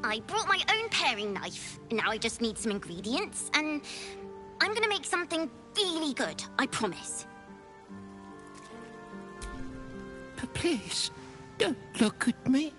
I brought my own paring knife. Now I just need some ingredients, and I'm gonna make something really good, I promise. But please, don't look at me.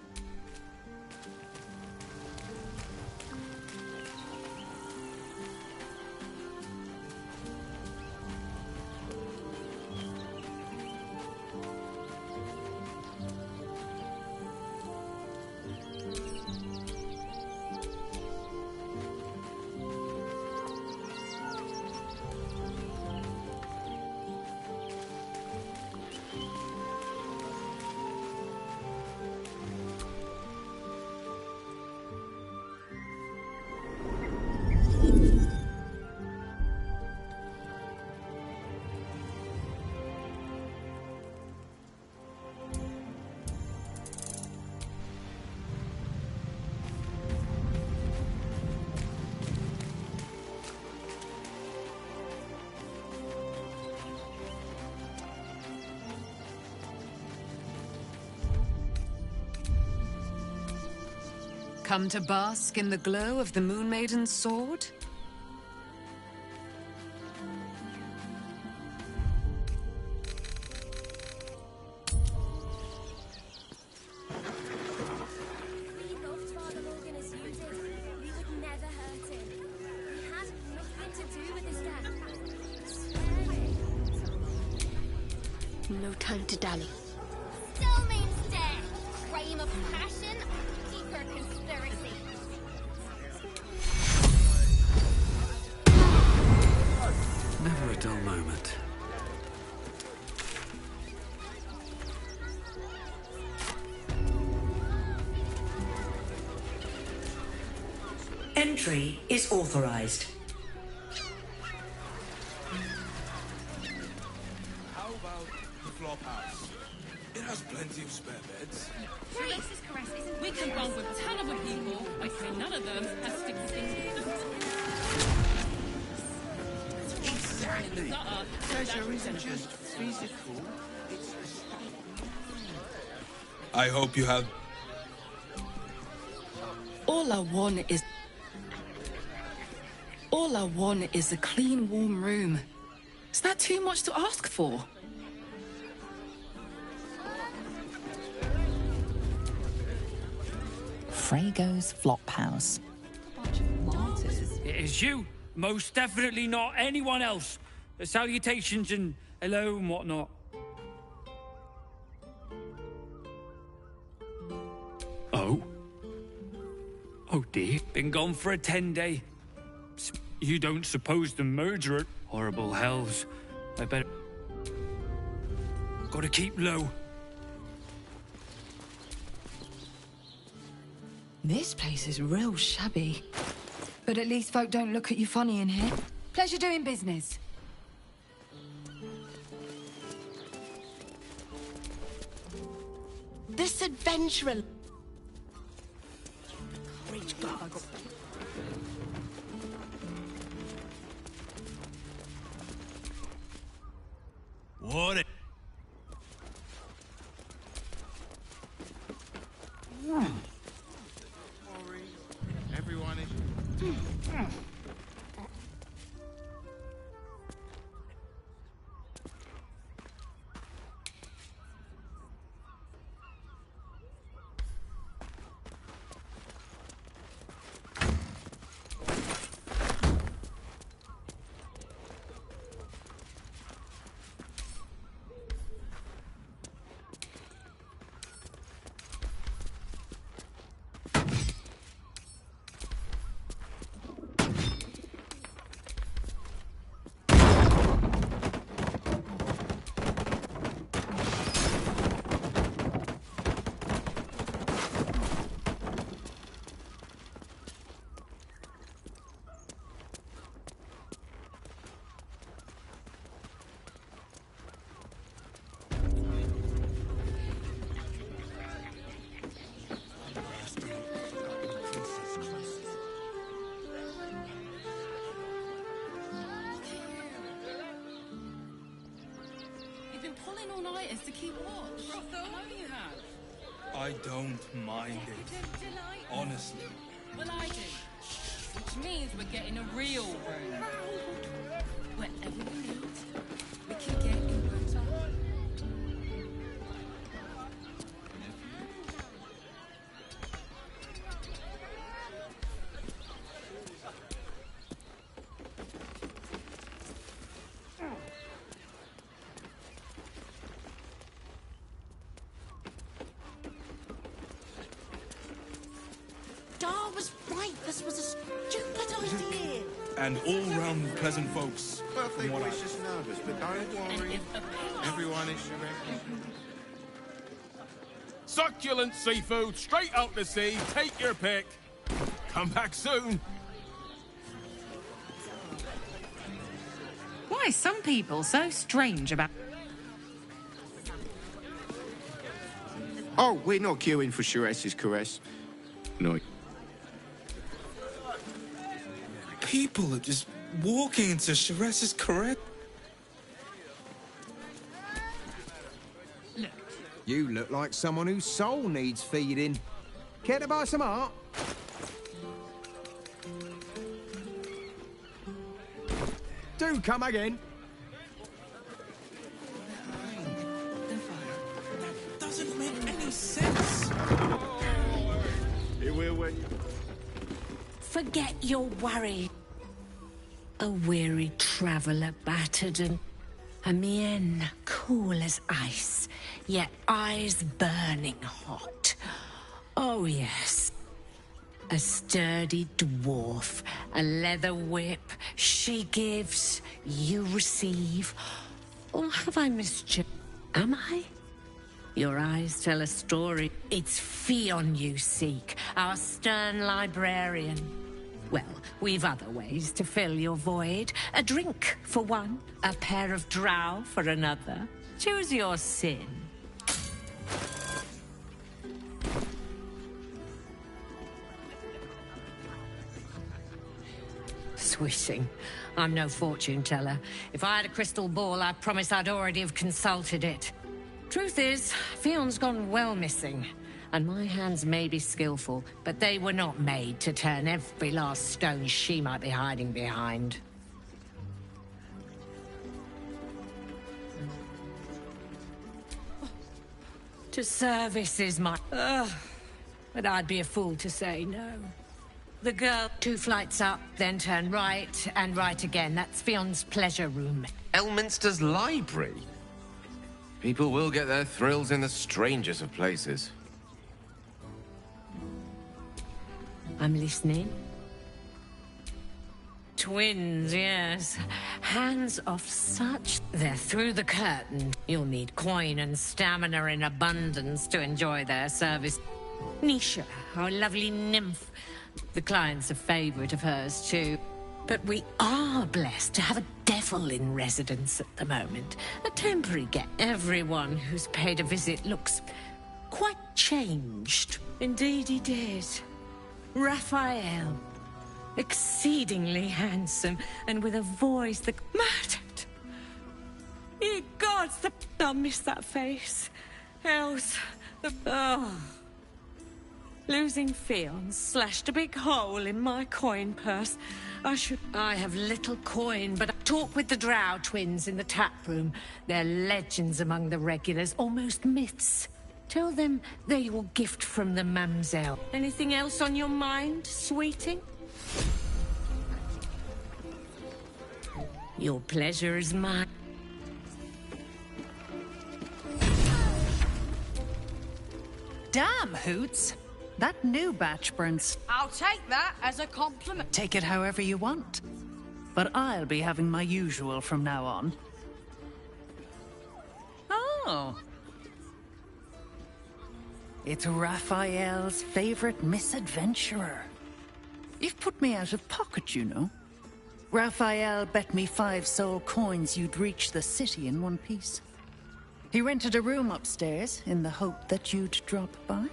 Come to bask in the glow of the Moon Maiden's sword? No time to dally. Still means death. Crime of passion, deeper conspiracy. Never a dull moment. Entry is authorized. How about the flop house? It has plenty of spare beds. Great. We can bond with a ton of people. I say none of them have sticky fingers. Exactly. Pleasure isn't just physical, it's I hope you have... All I want is a clean, warm room. Is that too much to ask for? Frago's Flop House. It is you. Most definitely not anyone else. Salutations and hello and whatnot. Oh? Oh dear. Been gone for a 10-day. You don't suppose the murderer... Horrible hells. I better... Gotta keep low. This place is real shabby. But at least folk don't look at you funny in here. Pleasure doing business. This adventurer... Courage gods. What it... everyone is... Pulling all-nighters to keep watch. I know you have. I don't mind it. Honestly. Well, I do. Which means we're getting a real room. Whatever we need, we can get in no time. Dar was right. This was a stupid idea. And all-round pleasant folks. Perfect from what I- wishes nervous, but don't worry. Everyone is surrounded. Succulent seafood, straight out the sea. Take your pick. Come back soon. Why are some people so strange about... Oh, we're not queuing for Shures's caress. No. People are just walking into Sheres's caress. Look, You look like someone whose soul needs feeding. Care to buy some art? Do come again. That doesn't make any sense. It will when you... Forget your worry. A weary traveller, battered and a mien cool as ice, yet eyes burning hot. Oh, yes. A sturdy dwarf, a leather whip. She gives, you receive. Or have I missed you? Am I? Your eyes tell a story. It's Fionn you seek, our stern librarian. Well, we've other ways to fill your void. A drink for one, a pair of drow for another. Choose your sin. Sweeting. I'm no fortune teller. If I had a crystal ball, I promise I'd already have consulted it. Truth is, Fionn's gone well missing. And my hands may be skillful, but they were not made to turn every last stone she might be hiding behind. To service is my... but I'd be a fool to say no. The girl, 2 flights up, then turn right, and right again. That's Fionn's pleasure room. Elminster's library? People will get their thrills in the strangest of places. I'm listening. Twins, yes. Hands of such... They're through the curtain. You'll need coin and stamina in abundance to enjoy their service. Nisha, our lovely nymph. The client's a favorite of hers, too. But we are blessed to have a devil in residence at the moment. A temporary get. Everyone who's paid a visit looks quite changed. Indeed he did. Raphael. Exceedingly handsome, and with a voice that mattered. Ye gods, I'll miss that face. Else, Losing Fionn slashed a big hole in my coin purse. I have little coin, but I talk with the Drow twins in the tap room. They're legends among the regulars, almost myths. Tell them they will gift from the mamselle. Anything else on your mind, sweeting? Your pleasure is mine. Damn, Hoots. That new batch burns. I'll take that as a compliment. Take it however you want. But I'll be having my usual from now on. Oh. It's Raphael's favorite misadventurer. You've put me out of pocket, you know. Raphael bet me 5 soul coins you'd reach the city in one piece. He rented a room upstairs in the hope that you'd drop by.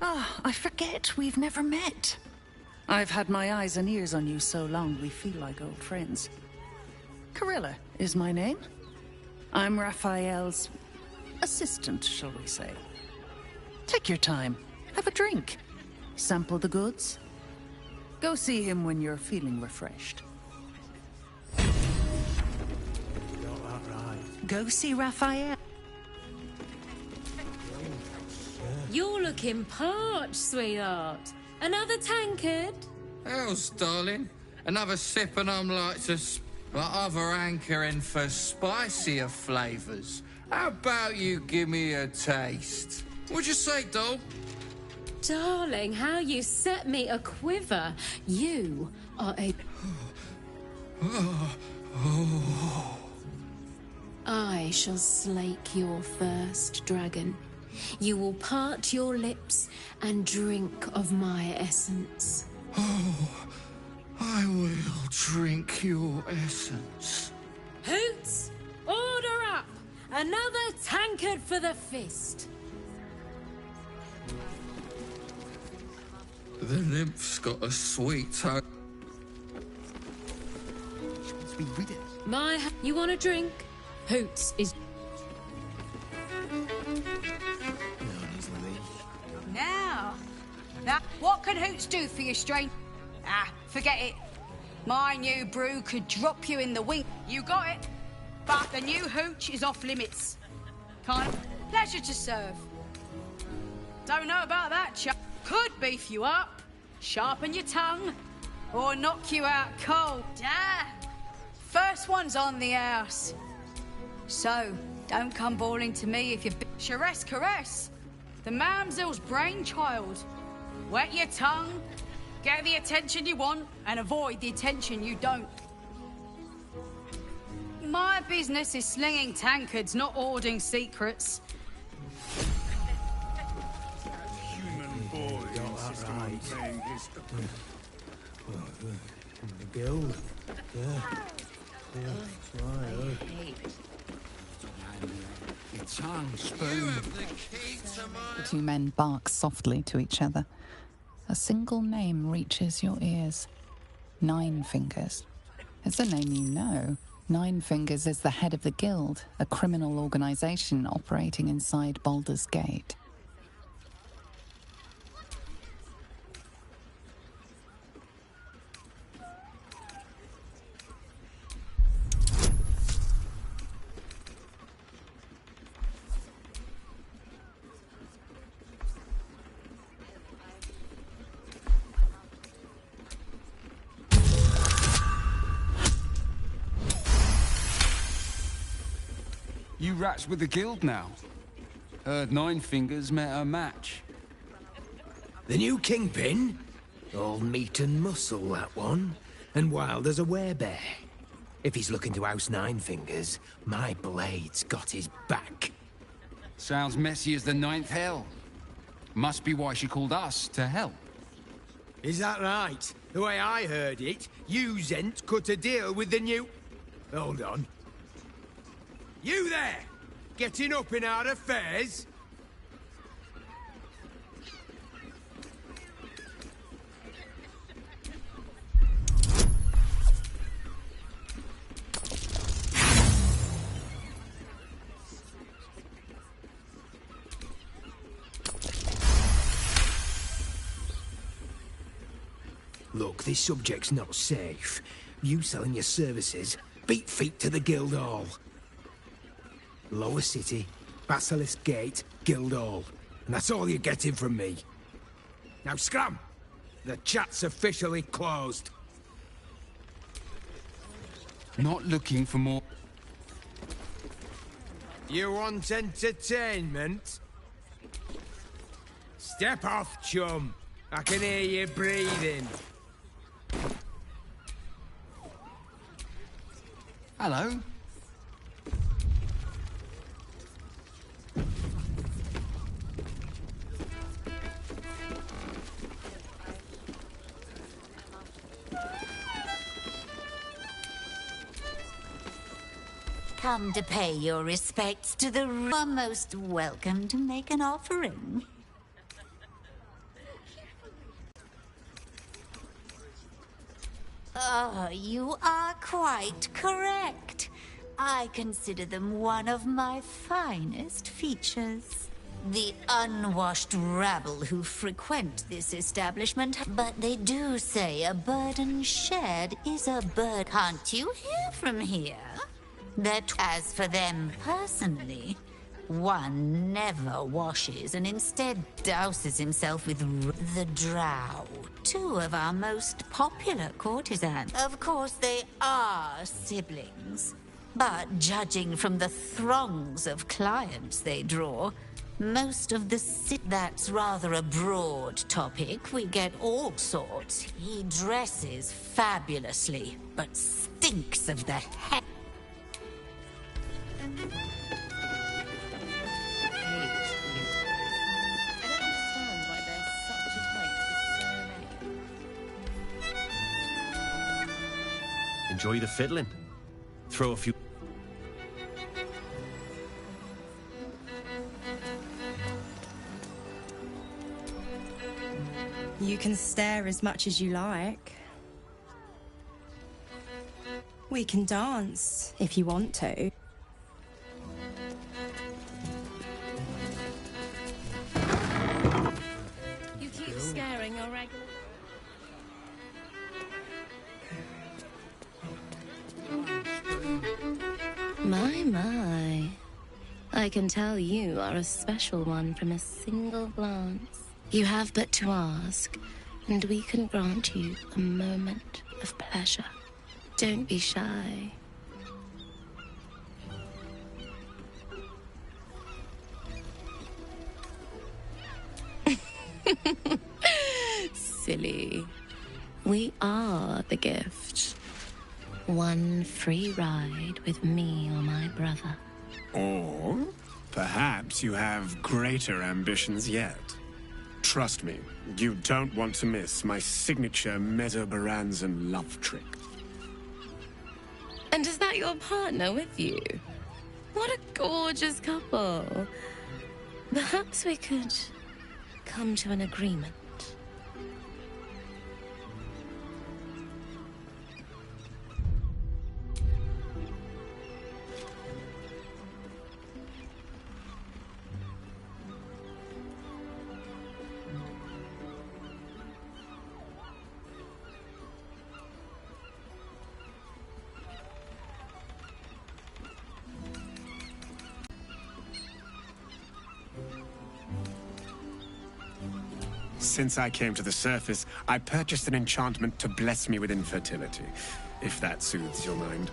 Ah, I forget we've never met. I've had my eyes and ears on you so long we feel like old friends. Carilla is my name. I'm Raphael's assistant, shall we say. Take your time. Have a drink. Sample the goods. Go see him when you're feeling refreshed. Go see Raphael. You're looking parched, sweetheart. Another tankard? Hells, darling. Another sip and I'm like to... But other hankering for spicier flavours. How about you give me a taste? What'd you say, doll? Darling, how you set me a quiver. You are a... I shall slake your first dragon. You will part your lips and drink of my essence. Oh, I will drink your essence. Hoots, order up! Another tankard for the fist. The nymph's got a sweet tongue. You want a drink? Hoots is... Now, what can Hoots do for you, stranger? Ah, forget it. My new brew could drop you in the wink. You got it. But the new hooch is off limits. Kind of pleasure to serve. Don't know about that, chap. Could beef you up, sharpen your tongue, or knock you out cold. Damn. First one's on the house. So, don't come bawling to me if you've been... Charess caress. The mamsel's brainchild. Wet your tongue, get the attention you want, and avoid the attention you don't. My business is slinging tankards, not hoarding secrets. Human boy. The guild. Yeah. That's right. Your tongue, spoon. The two men bark softly to each other. A single name reaches your ears. Nine Fingers. It's a name you know. Nine Fingers is the head of the guild, a criminal organization operating inside Baldur's Gate. You rats with the guild now. Heard Nine Fingers met her match. The new kingpin? All meat and muscle, that one. And wild as a werebear. If he's looking to oust Nine Fingers, my blade's got his back. Sounds messy as the ninth hell. Must be why she called us to help. Is that right? The way I heard it, you Zent cut a deal with the new... Hold on. You there! Getting up in our affairs? Look, this subject's not safe. You selling your services, beat feet to the Guildhall. Lower City, Basilisk Gate, Guildhall. And that's all you're getting from me. Now scram! The chat's officially closed. Not looking for more... You want entertainment? Step off, chum. I can hear you breathing. Hello? Come to pay your respects to the... Are most welcome to make an offering. Oh, you are quite correct. I consider them one of my finest features. The unwashed rabble who frequent this establishment, but they do say a burden shared is a bird. Can't you hear from here? That as for them personally, one never washes and instead douses himself with the drow, two of our most popular courtesans. Of course, they are siblings, but judging from the throngs of clients they draw, most of the that's rather a broad topic. We get all sorts. He dresses fabulously, but stinks of the head. Enjoy the fiddling. Throw a few... You can stare as much as you like. We can dance, if you want to. You keep scaring your regular... My. I can tell you are a special one from a single glance. You have but to ask, and we can grant you a moment of pleasure. Don't be shy. Silly. We are the gift. One free ride with me or my brother. Or perhaps you have greater ambitions yet. Trust me, you don't want to miss my signature Mesobaranzan love trick. And is that your partner with you? What a gorgeous couple. Perhaps we could come to an agreement. Since I came to the surface, I purchased an enchantment to bless me with infertility, if that soothes your mind.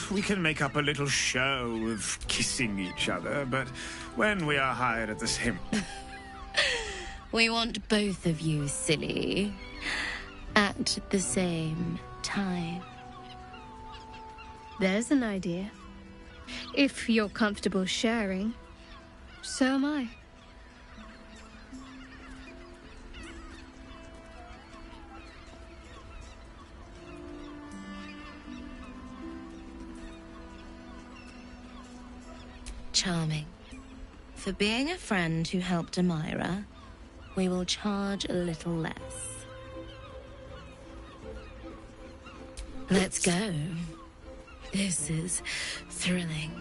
We can make up a little show of kissing each other, but when we are hired at the same... We want both of you, silly, at the same time. There's an idea. If you're comfortable sharing, so am I. Charming. For being a friend who helped Amira, we will charge a little less. Let's go. This is thrilling.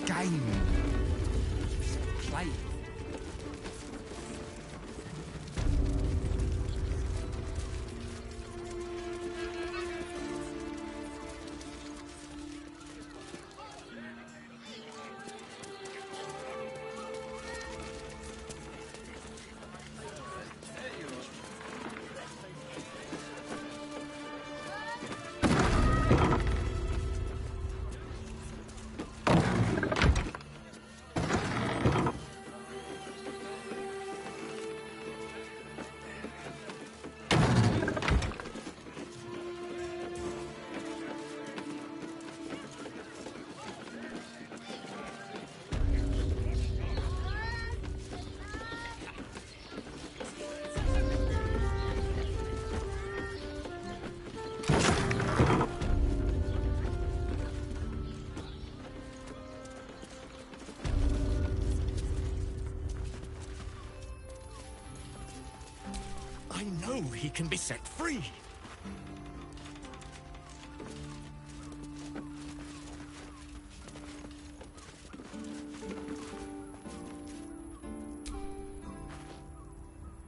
Game. Play. I know he can be set free.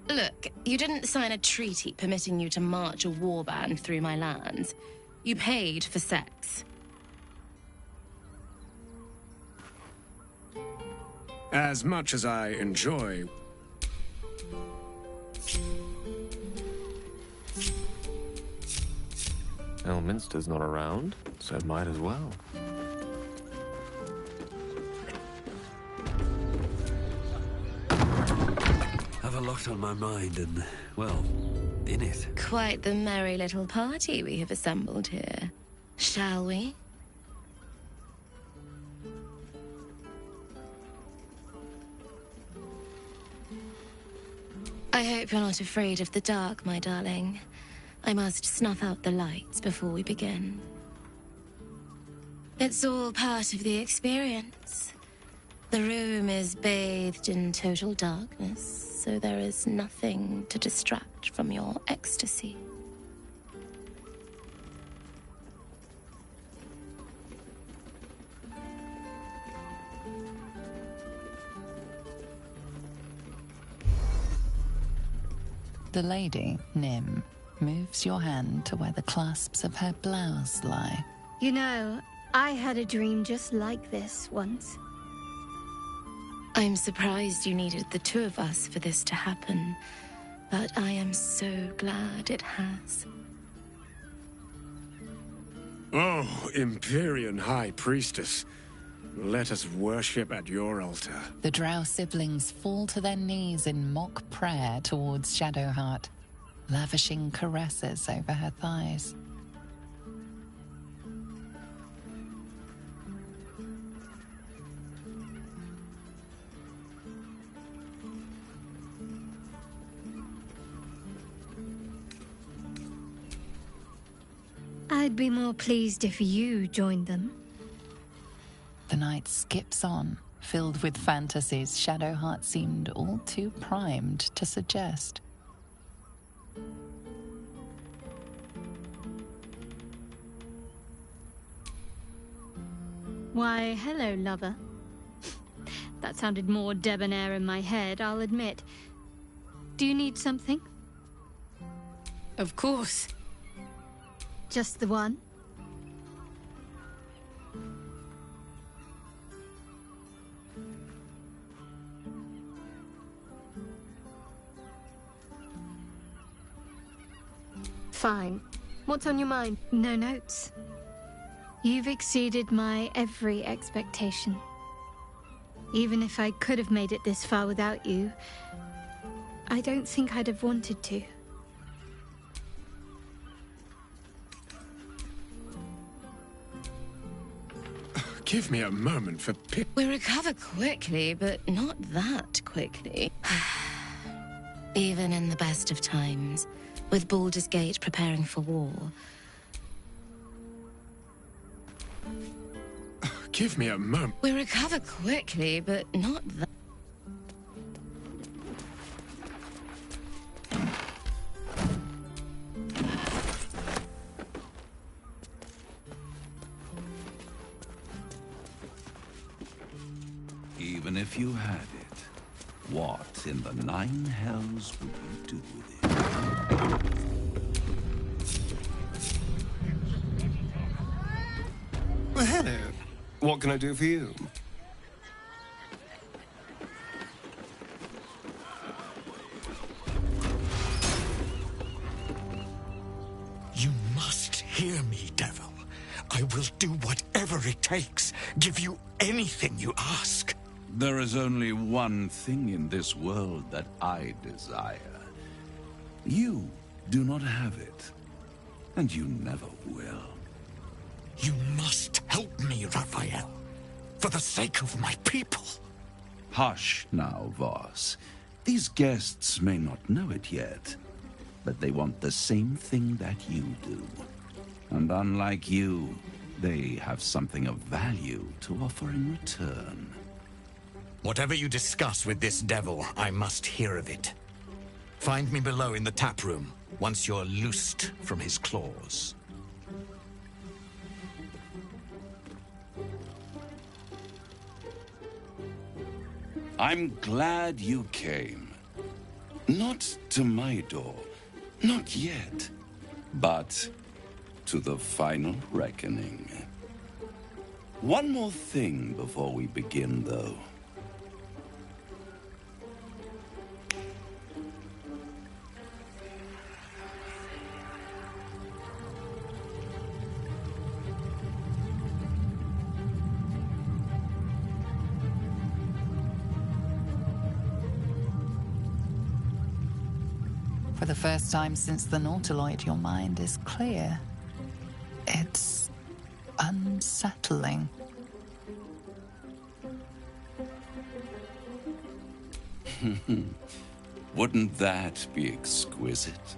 Look, you didn't sign a treaty permitting you to march a warband through my lands. You paid for sex. As much as I enjoy... Elminster's not around, so might as well. Have a lot on my mind and, well, in it. Quite the merry little party we have assembled here. Shall we? I hope you're not afraid of the dark, my darling. I must snuff out the lights before we begin. It's all part of the experience. The room is bathed in total darkness, so there is nothing to distract from your ecstasy. The lady, Nim, moves your hand to where the clasps of her blouse lie. You know, I had a dream just like this once. I'm surprised you needed the two of us for this to happen, but I am so glad it has. Oh, Empyrean High Priestess. Let us worship at your altar. The Drow siblings fall to their knees in mock prayer towards Shadowheart, lavishing caresses over her thighs. I'd be more pleased if you joined them. The night skips on, filled with fantasies Shadowheart seemed all too primed to suggest. Why, hello, lover. That sounded more debonair in my head, I'll admit. Do you need something? Of course. Just the one? Fine. What's on your mind? No notes. You've exceeded my every expectation. Even if I could have made it this far without you, I don't think I'd have wanted to. Give me a moment for We recover quickly, but not that quickly. Even in the best of times, with Baldur's Gate preparing for war. Give me a moment. We recover quickly, but not that. Even if you had it, what in the nine hells would you do with it? Well, hello. What can I do for you? You must hear me, devil. I will do whatever it takes. Give you anything you ask. There is only one thing in this world that I desire. You do not have it, and you never will. You must help me, Raphael. For the sake of my people. Hush now, Voss. These guests may not know it yet, but they want the same thing that you do. And unlike you, they have something of value to offer in return. Whatever you discuss with this devil, I must hear of it. Find me below in the tap room, once you're loosed from his claws. I'm glad you came. Not to my door, not yet, but to the final reckoning. One more thing before we begin, though. For the first time since the Nautiloid, your mind is clear. It's unsettling. Wouldn't that be exquisite?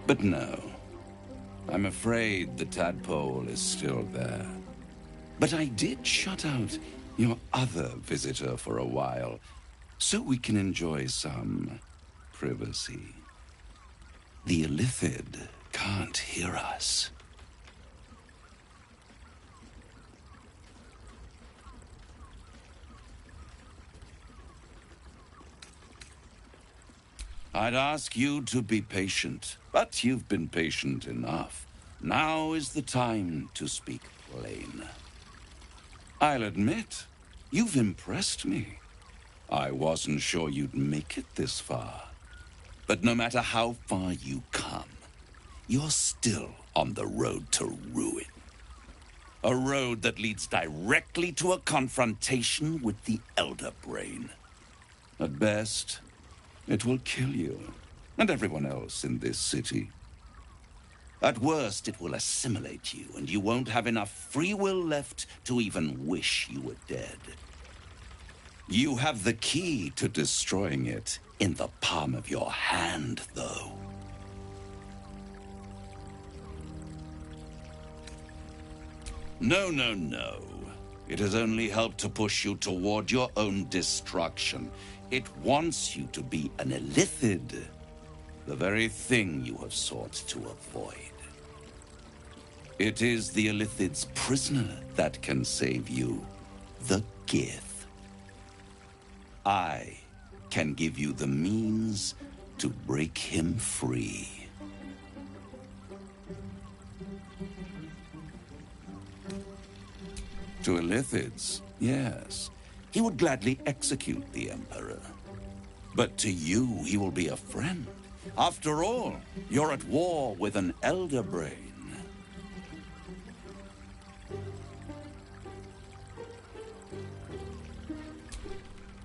But no. I'm afraid the tadpole is still there. But I did shut out your other visitor for a while, so we can enjoy some privacy. The Illithid can't hear us. I'd ask you to be patient, but you've been patient enough. Now is the time to speak plain. I'll admit, you've impressed me. I wasn't sure you'd make it this far. But no matter how far you come, you're still on the road to ruin. A road that leads directly to a confrontation with the Elder Brain. At best, it will kill you and everyone else in this city. At worst, it will assimilate you, and you won't have enough free will left to even wish you were dead. You have the key to destroying it in the palm of your hand, though. No, no, no. It has only helped to push you toward your own destruction. It wants you to be an Illithid, the very thing you have sought to avoid. It is the Illithid's prisoner that can save you, the Gith. I can give you the means to break him free. To Illithids, yes. He would gladly execute the Emperor. But to you, he will be a friend. After all, you're at war with an Elder Brain.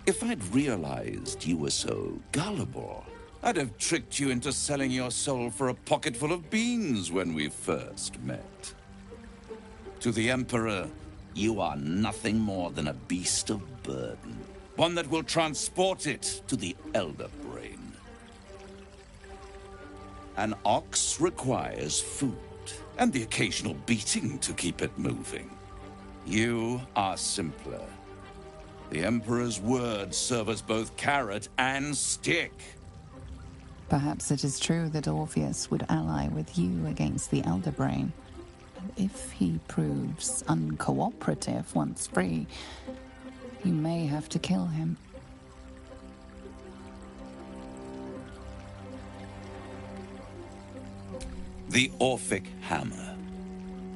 If I'd realized you were so gullible, I'd have tricked you into selling your soul for a pocketful of beans when we first met. To the Emperor, you are nothing more than a beast of burden, one that will transport it to the Elder Brain. An ox requires food, and the occasional beating to keep it moving. You are simpler. The Emperor's words serve as both carrot and stick. Perhaps it is true that Orpheus would ally with you against the Elder Brain. And if he proves uncooperative once free, you may have to kill him. The Orphic Hammer.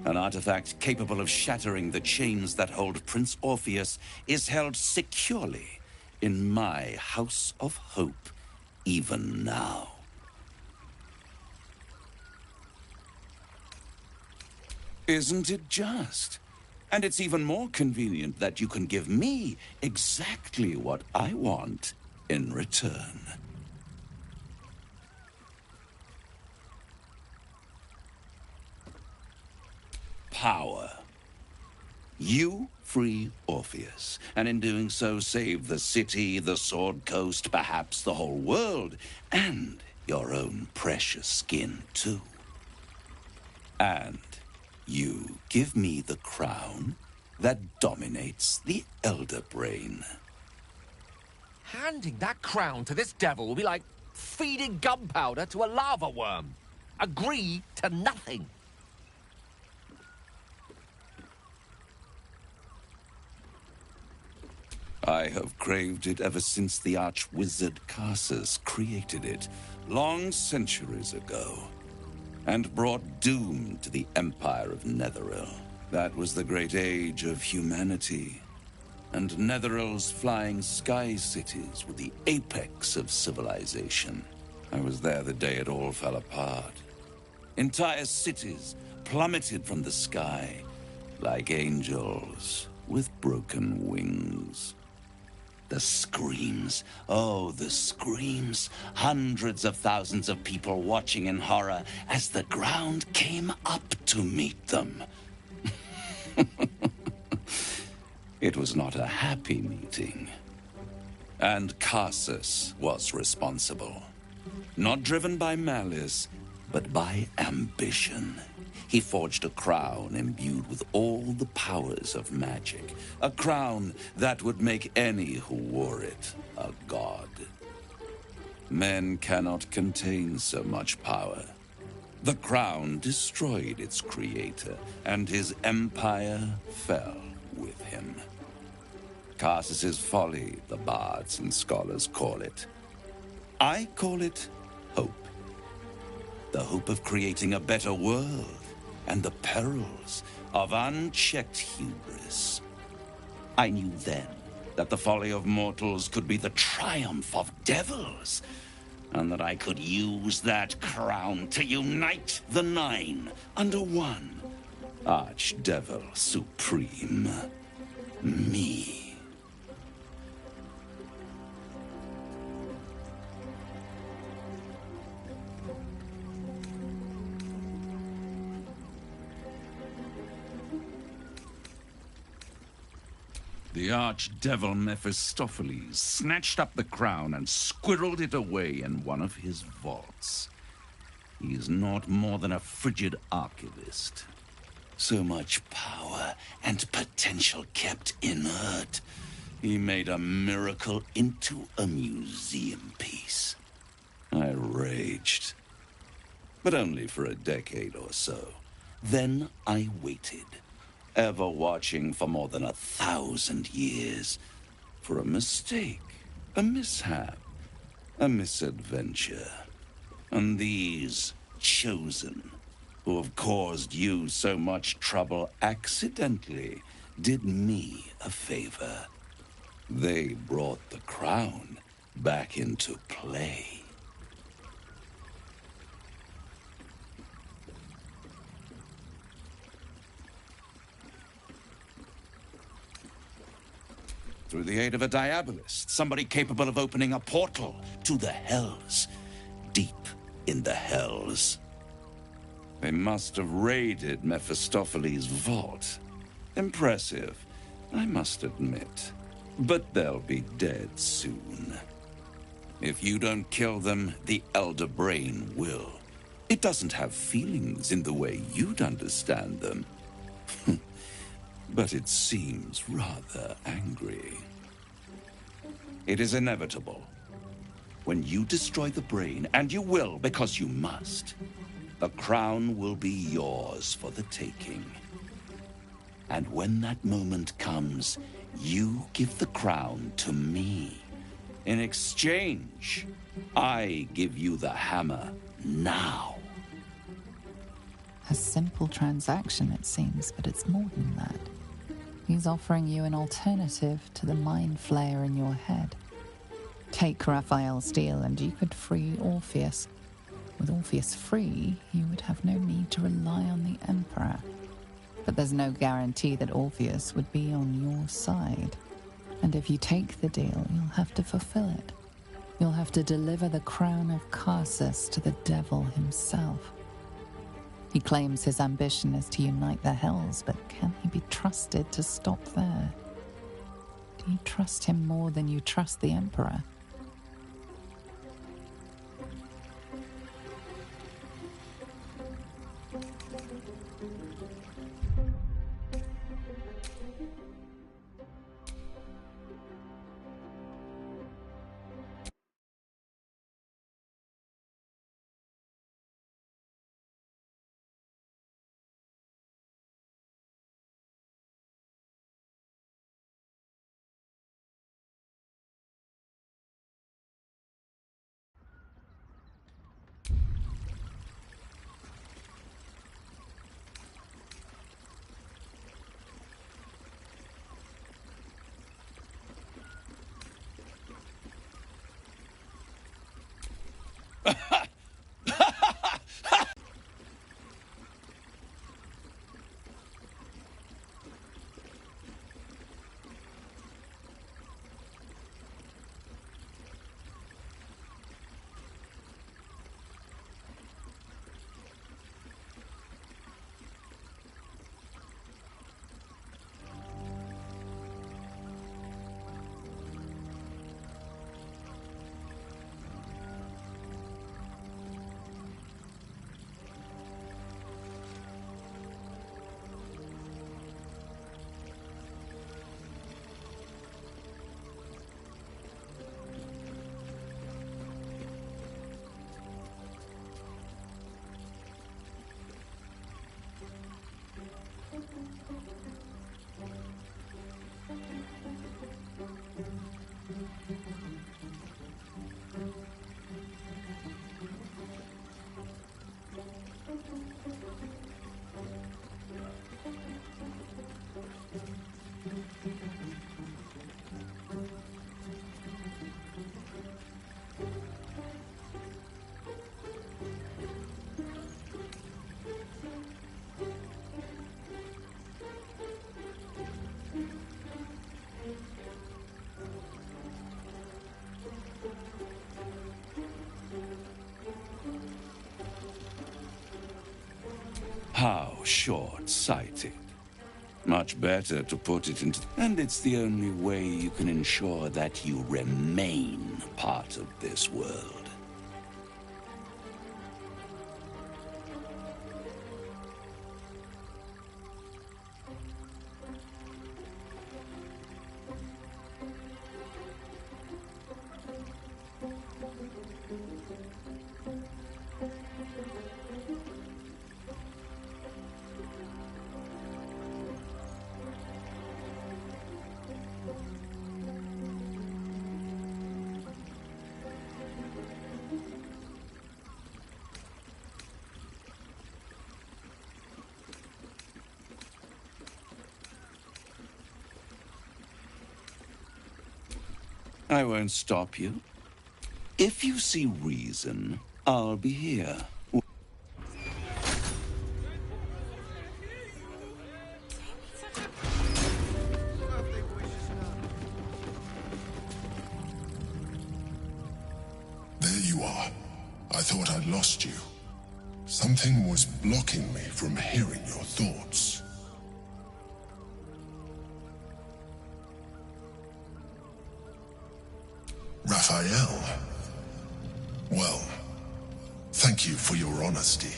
An artifact capable of shattering the chains that hold Prince Orpheus is held securely in my House of Hope, even now. Isn't it just? And it's even more convenient that you can give me exactly what I want in return. Power. You free Orpheus, and in doing so save the city, the Sword Coast, perhaps the whole world, and your own precious skin too. And you give me the crown that dominates the Elder Brain. Handing that crown to this devil will be like feeding gunpowder to a lava worm. Agree to nothing. I have craved it ever since the arch-wizard Carsus created it, long centuries ago, and brought doom to the Empire of Netheril. That was the great age of humanity, and Netheril's flying sky cities were the apex of civilization. I was there the day it all fell apart. Entire cities plummeted from the sky, like angels with broken wings. The screams, oh, the screams. Hundreds of thousands of people watching in horror as the ground came up to meet them. It was not a happy meeting. And Carsus was responsible. Not driven by malice, but by ambition. He forged a crown imbued with all the powers of magic. A crown that would make any who wore it a god. Men cannot contain so much power. The crown destroyed its creator, and his empire fell with him. Carsus's folly, the bards and scholars call it. I call it hope. The hope of creating a better world, and the perils of unchecked hubris. I knew then that the folly of mortals could be the triumph of devils, and that I could use that crown to unite the Nine under one Archdevil Supreme, me. The archdevil Mephistopheles snatched up the crown and squirreled it away in one of his vaults. He is not more than a frigid archivist. So much power and potential kept inert. He made a miracle into a museum piece. I raged. But only for a decade or so. Then I waited. Ever watching for more than 1,000 years. For a mistake, a mishap, a misadventure. And these chosen, who have caused you so much trouble accidentally, did me a favor. They brought the crown back into play. Through the aid of a diabolist, somebody capable of opening a portal to the Hells. Deep in the Hells. They must have raided Mephistopheles' vault. Impressive, I must admit. But they'll be dead soon. If you don't kill them, the Elder Brain will. It doesn't have feelings in the way you'd understand them. But it seems rather angry. It is inevitable. When you destroy the brain, and you will because you must, the crown will be yours for the taking. And when that moment comes, you give the crown to me. In exchange, I give you the hammer now. A simple transaction, it seems, but it's more than that. He's offering you an alternative to the mind flayer in your head. Take Raphael's deal and you could free Orpheus. With Orpheus free, you would have no need to rely on the Emperor. But there's no guarantee that Orpheus would be on your side. And if you take the deal, you'll have to fulfill it. You'll have to deliver the crown of Carsus to the devil himself. He claims his ambition is to unite the Hells, but can he be trusted to stop there? Do you trust him more than you trust the Emperor? How short-sighted. Much better to put it into... And it's the only way you can ensure that you remain part of this world. I won't stop you. If you see reason, I'll be here. There you are. I thought I'd lost you. Something was blocking me from hearing your thoughts. Raphael. Well, thank you for your honesty.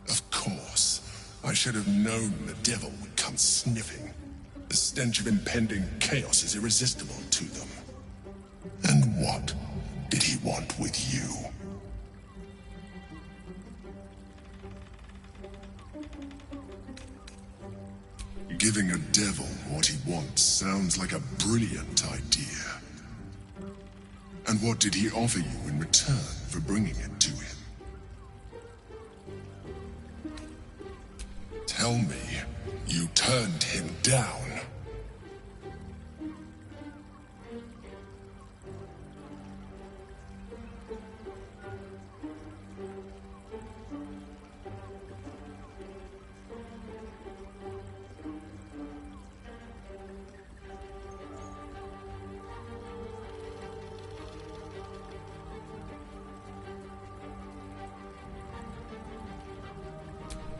Of course, I should have known the devil would come sniffing. The stench of impending chaos is irresistible to them. And what did he want with you? Giving a devil what he wants sounds like a brilliant idea. And what did he offer you in return for bringing it to him? Tell me, you turned him down.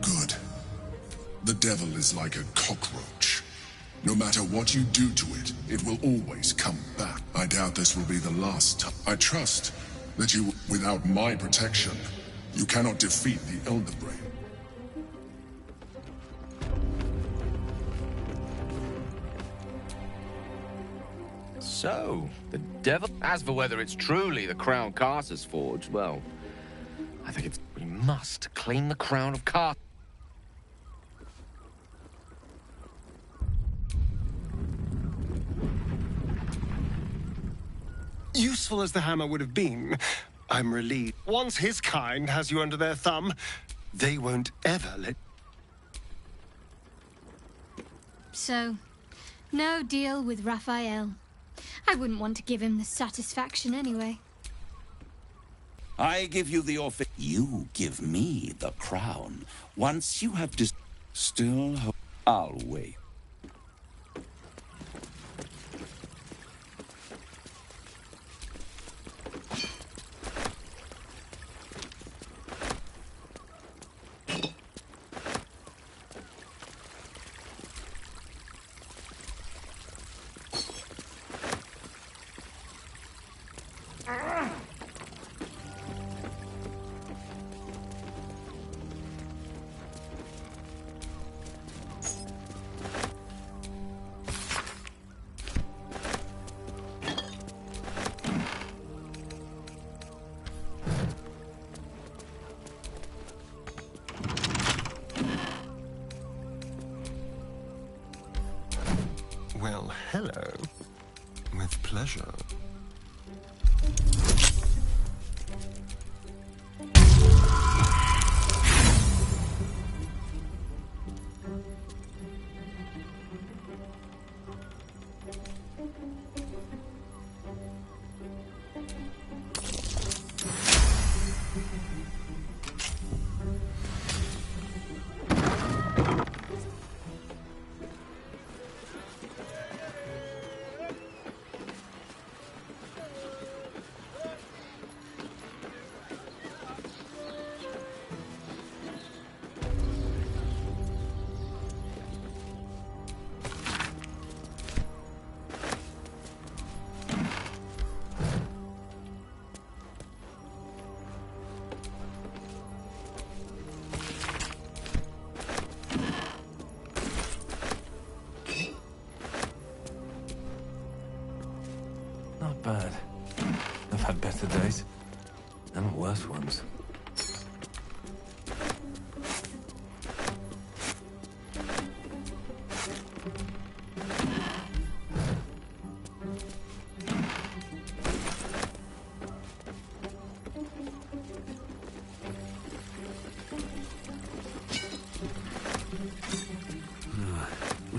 Good. The devil is like a cockroach. No matter what you do to it, it will always come back. I doubt this will be the last time. I trust that you, without my protection, you cannot defeat the Elder Brain. So, the devil... As for whether it's truly the Crown Carter's forge, well, I think it's... We must claim the Crown of Carter. Useful as the hammer would have been, I'm relieved. Once his kind has you under their thumb, they won't ever let... So, no deal with Raphael. I wouldn't want to give him the satisfaction anyway. I give you the offer. You give me the crown. Once you have still I'll wait. Well, hello. With pleasure.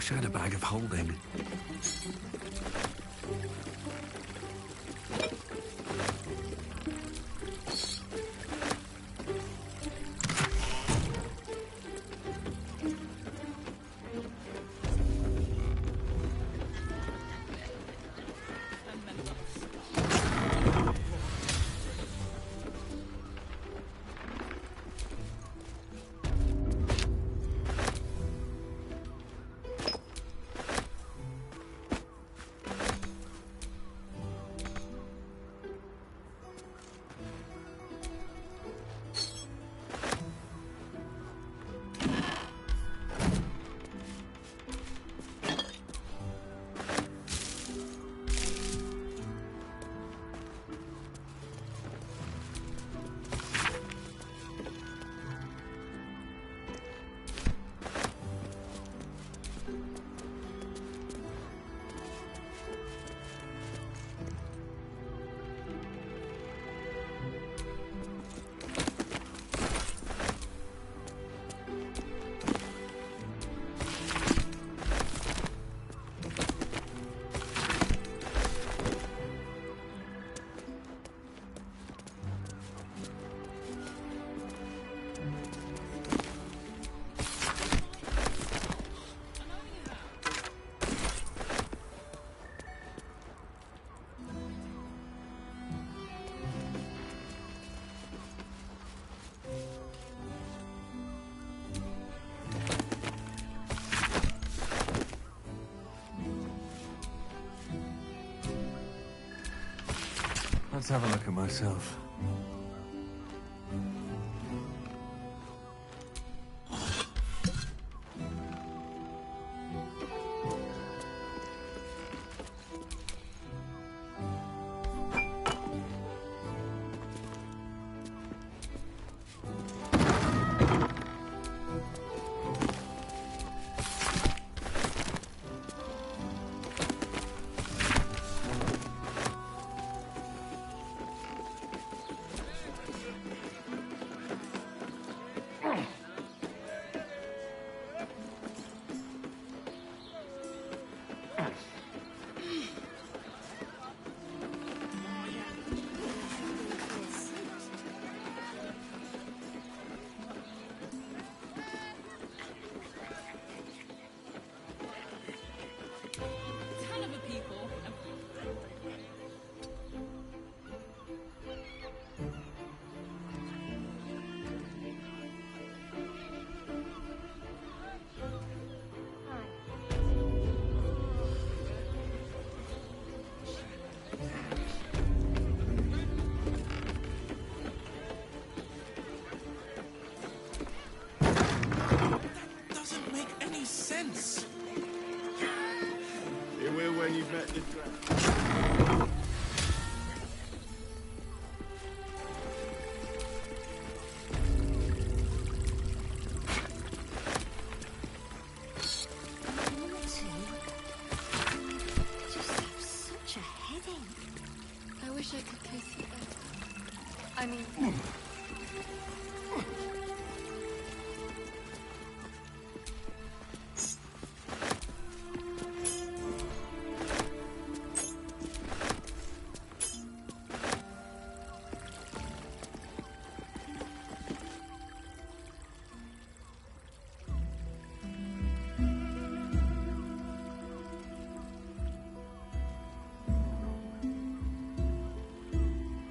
Wish I had a bag of holding. Let's have a look at myself.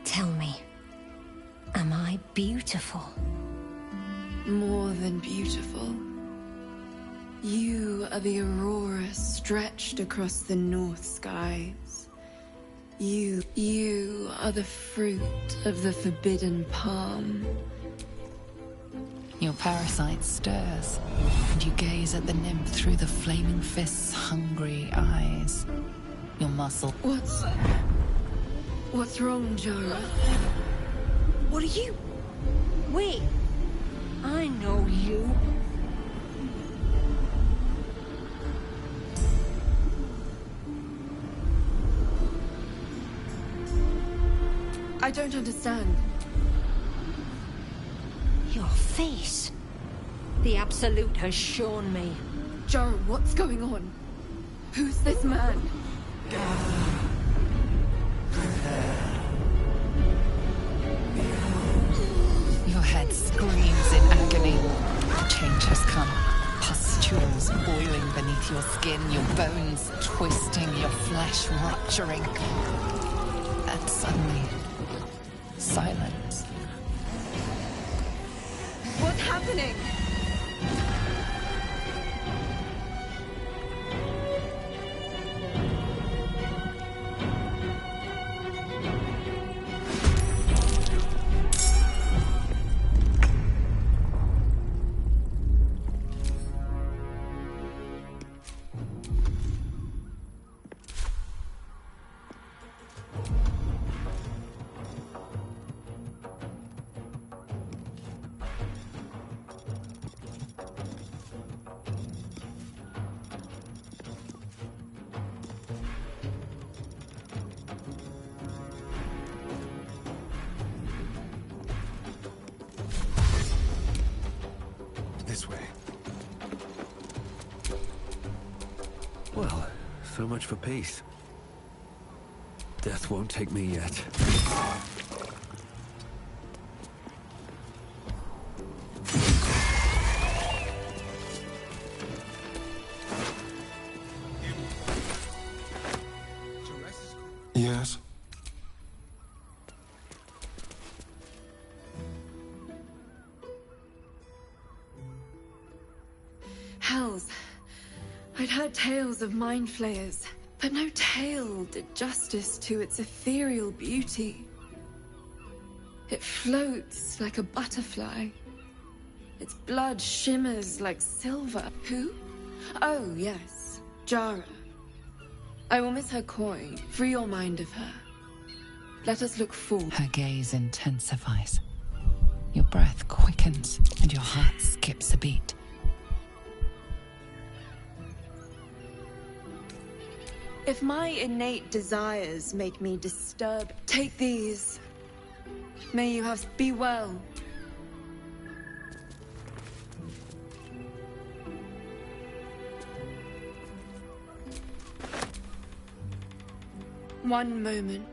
Tell me, am I beautiful? More than beautiful. You are the aurora stretched across the north skies. You are the fruit of the forbidden palm. Your parasite stirs, and you gaze at the nymph through the flaming fist's hungry eyes. Your muscle... What's wrong, Jara? What are you? Wait, I know you. I don't understand. Your face. The Absolute has shown me. Joe, what's going on? Who's this man? Your head screams in agony. Change has come. Pustules boiling beneath your skin, your bones twisting, your flesh rupturing. And suddenly, silence. What's happening? This way. Well, so much for peace. Death won't take me yet. Yes? Hells. I'd heard tales of mind flayers, but no tale did justice to its ethereal beauty. It floats like a butterfly. Its blood shimmers like silver. Who? Oh, yes, Jara. I will miss her coin. Free your mind of her. Let us look forward. Her gaze intensifies. Your breath quickens and your heart skips a beat. If my innate desires make me disturb, take these. May you be well. One moment.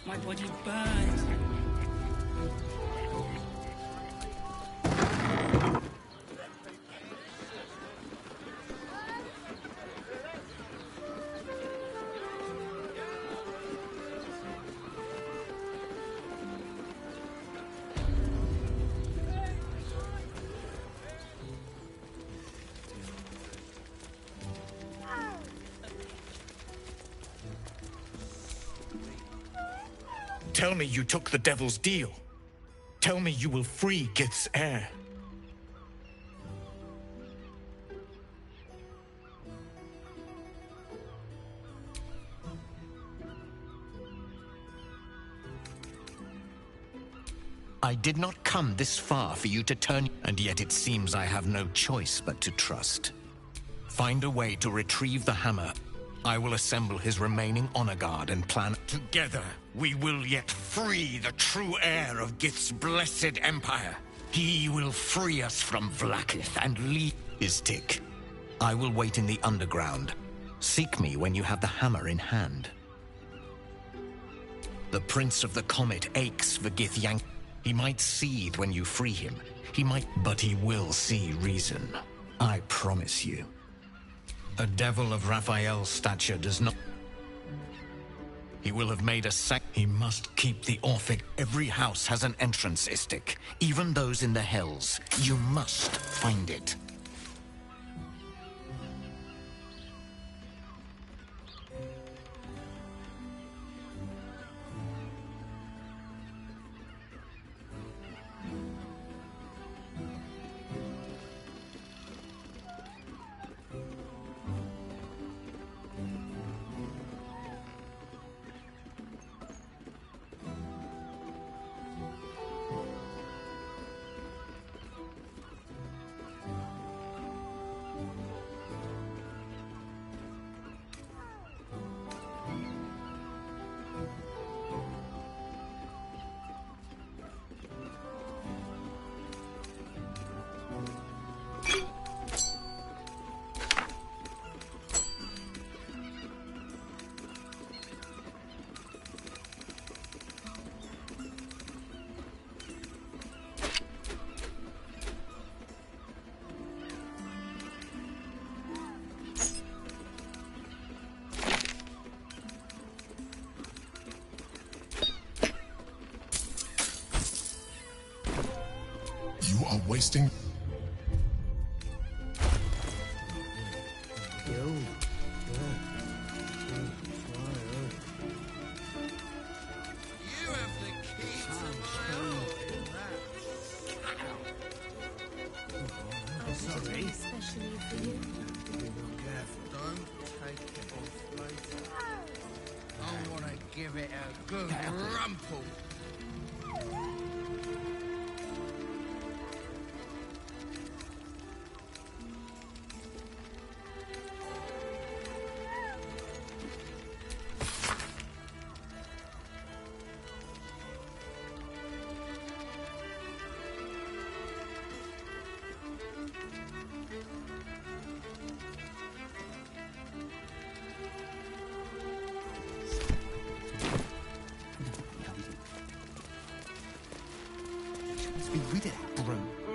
My body burns. Tell me you took the devil's deal. Tell me you will free Gith's heir. I did not come this far for you to turn, and yet it seems I have no choice but to trust. Find a way to retrieve the hammer. I will assemble his remaining honor guard and plan. Together, we will yet free the true heir of Gith's blessed empire. He will free us from Vlaakith and lead Istik. I will wait in the underground. Seek me when you have the hammer in hand. The Prince of the Comet aches for Gith Yank. He might seethe when you free him. But he will see reason. I promise you. A devil of Raphael's stature does not... He will have made a sack. He must keep the Orphic. Every house has an entrance, Istik. Even those in the Hells. You must find it. wasting... Especially for you. Don't take it off later. I want to give it a good rumple.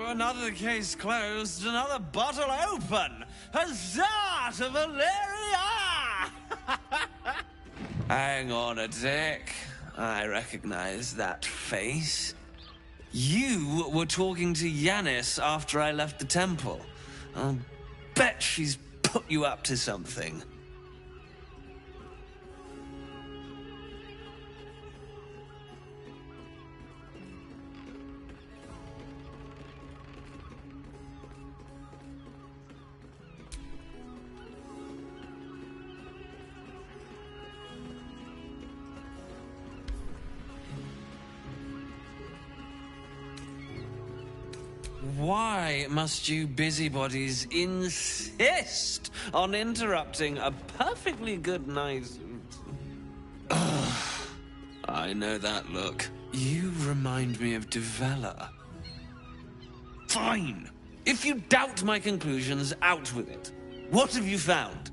Another case closed, another bottle open. Huzzah to Valeria! Hang on a tick. I recognize that face. You were talking to Yanis after I left the temple. I'll bet she's put you up to something. Why must you busybodies insist on interrupting a perfectly good night? I know that look. You remind me of Devella. Fine. If you doubt my conclusions, out with it. What have you found?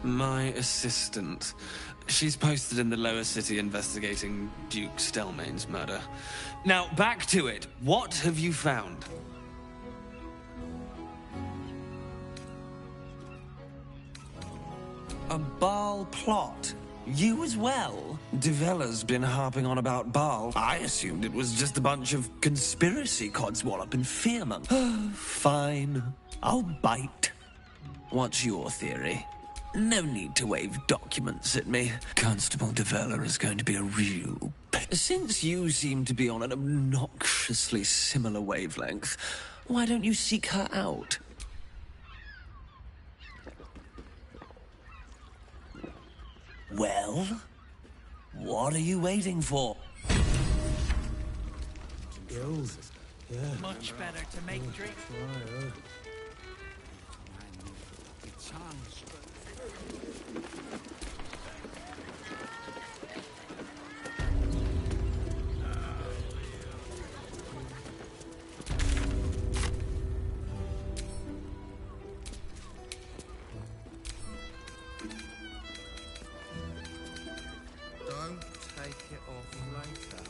My assistant. She's posted in the lower city investigating Duke Stelmane's murder. Now, back to it. What have you found? A Baal plot? You as well? Devella's been harping on about Baal. I assumed it was just a bunch of conspiracy codswallop and fearmongering. Fine. I'll bite. What's your theory? No need to wave documents at me. Constable Devella is going to be a real... Since you seem to be on an obnoxiously similar wavelength, why don't you seek her out? Well, what are you waiting for? Much better to make drink. Don't take it off later.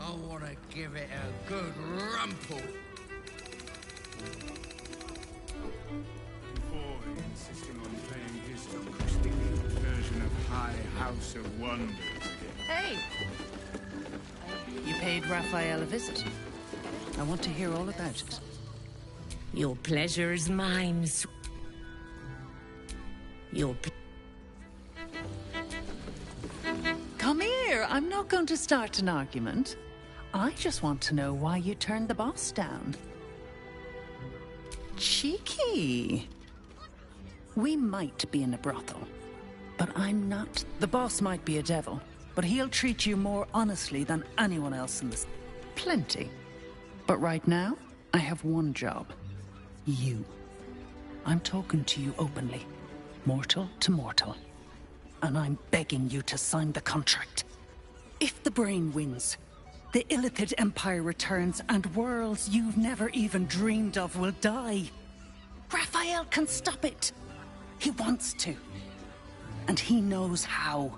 I want to give it a good rumple. Boy insisting on playing his acoustic version of High House of Wonders again. Hey! You paid Raphael a visit. I want to hear all about it. Your pleasure is mine. Come here. I'm not going to start an argument. I just want to know why you turned the boss down. Cheeky. We might be in a brothel, but I'm not. The boss might be a devil, but he'll treat you more honestly than anyone else in this. Plenty. But right now, I have one job. You. I'm talking to you openly, mortal to mortal. And I'm begging you to sign the contract. If the brain wins, the Illithid Empire returns and worlds you've never even dreamed of will die. Raphael can stop it. He wants to. And he knows how.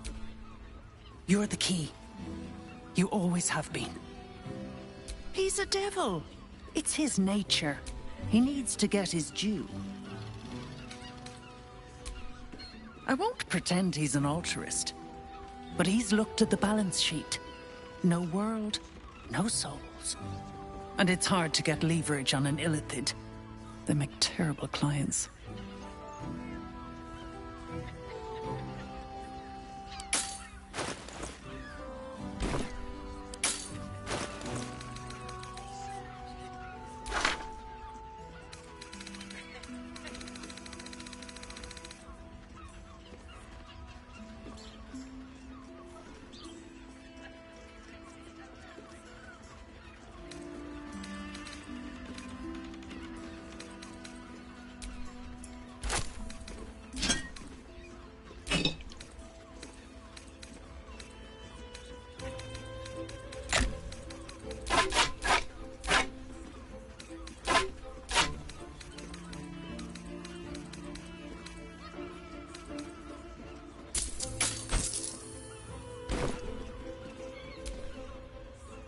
You're the key. You always have been. He's a devil. It's his nature. He needs to get his due. I won't pretend he's an altruist, but he's looked at the balance sheet. No world, no souls. And it's hard to get leverage on an Illithid. They make terrible clients.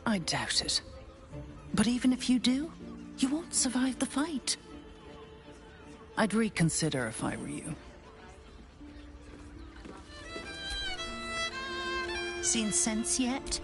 I doubt it. But even if you do, you won't survive the fight. I'd reconsider if I were you. Seen sense yet?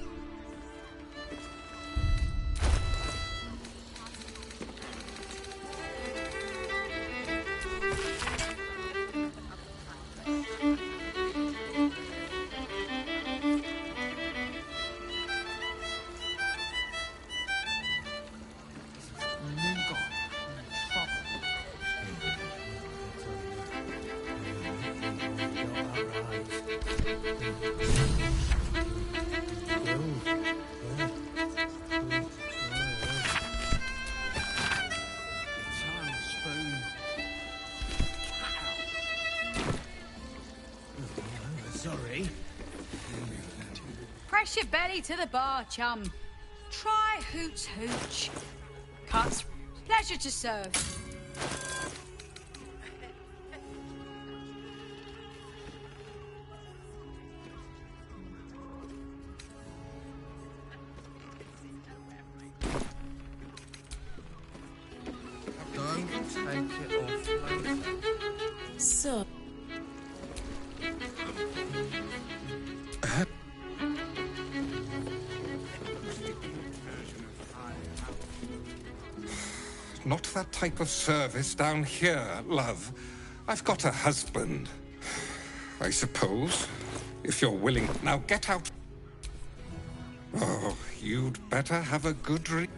Sorry. Press your belly to the bar, chum. Try hoots hooch. Cuts. Pleasure to serve. Don't take it off later. So. Not that type of service down here, love. I've got a husband. I suppose. If you're willing. Now get out. Oh, you'd better have a good read.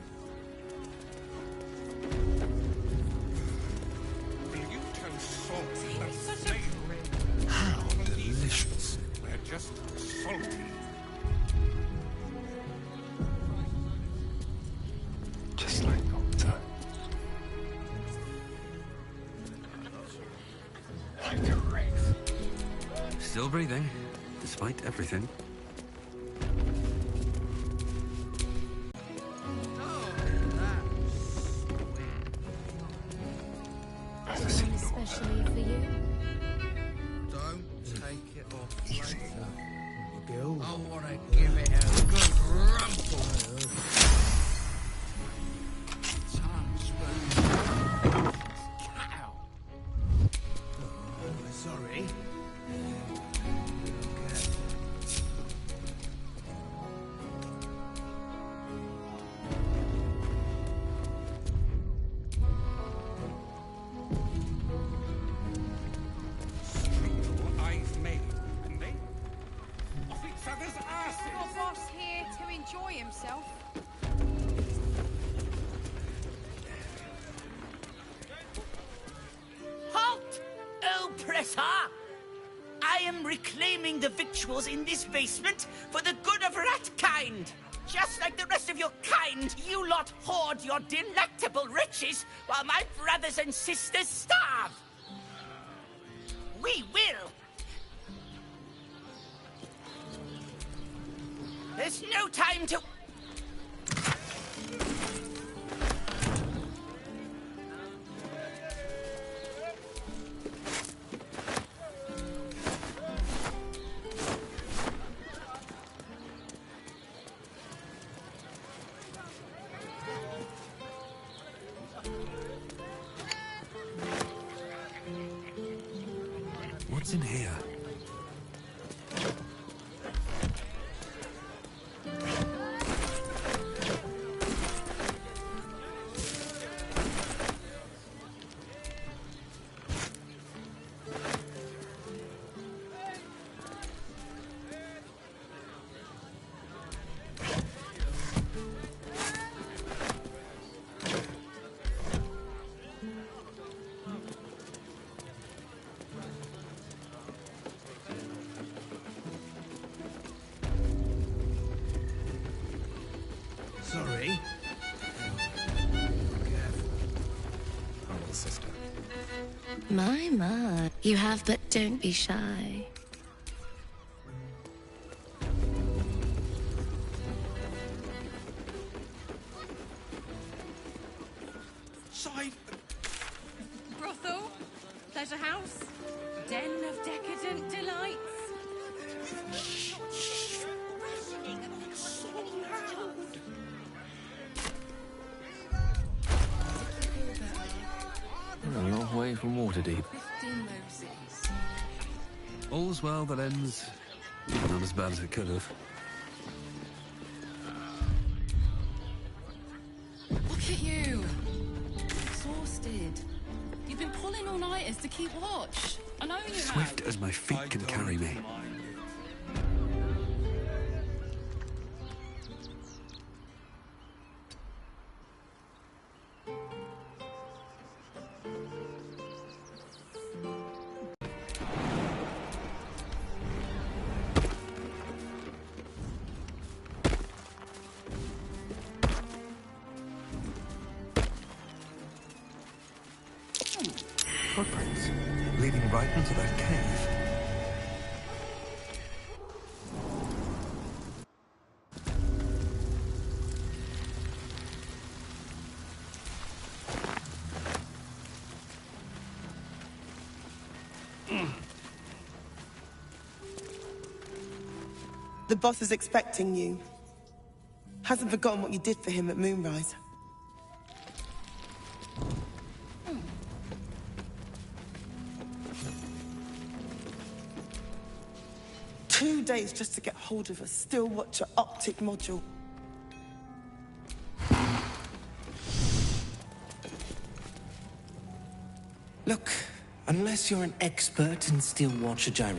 How delicious. They're just salty. Just like old times. Like a wraith. Still breathing, despite everything. Especially for you. Don't take it off later. I want to give it a good rumple. Sorry. I've made. And they off each other's asses. Your boss here to enjoy himself. Halt, oppressor! I am reclaiming the victuals in this basement for the good of ratkind. Just like the rest of your kind, you lot hoard your delectable riches while my brothers and sisters starve. We will. There's no time to... What's in here? Sorry. Careful. Humble sister. My. You have, but don't be shy. Side. Brothel? Pleasure house? Den of decadent delights? A long way from Waterdeep. All's well that ends not as bad as it could have. Look at you. Exhausted. You've been pulling all-nighters to keep watch. I know you have. Swift as my feet can carry me. Footprints leading right into that cave. The boss is expecting you. Hasn't forgotten what you did for him at Moonrise. 2 days just to get hold of a still watcher optic module. Look, unless you're an expert in Steel Watcher gyro...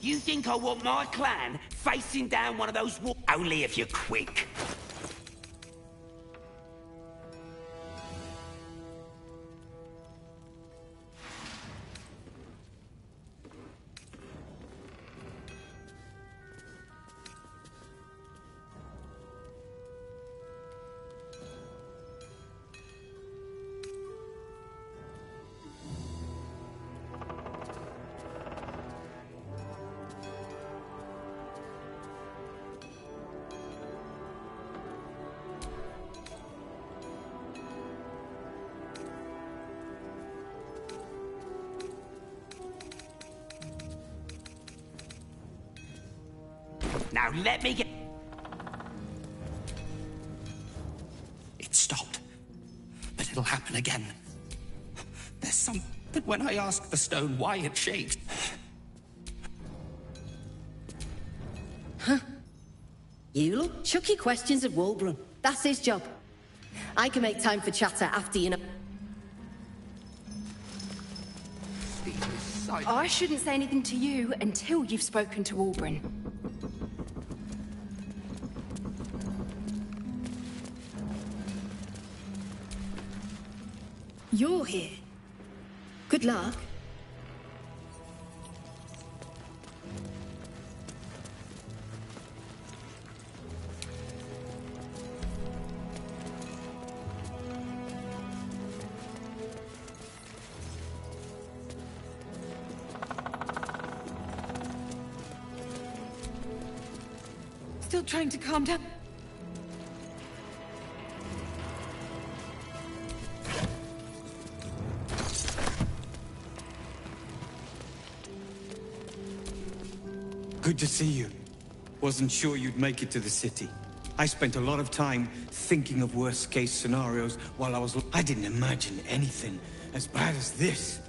You think I want my clan facing down one of those walls? Only if you're quick. Now let me get... It stopped. But it'll happen again. There's something when I ask the stone why it shakes. Huh? You look chucky questions of Wulbren. That's his job. I can make time for chatter after you know... I shouldn't say anything to you until you've spoken to Wulbren. you're here. Good luck. Still trying to calm down. Good to see you. Wasn't sure you'd make it to the city. I spent a lot of time thinking of worst-case scenarios while I didn't imagine anything as bad as this.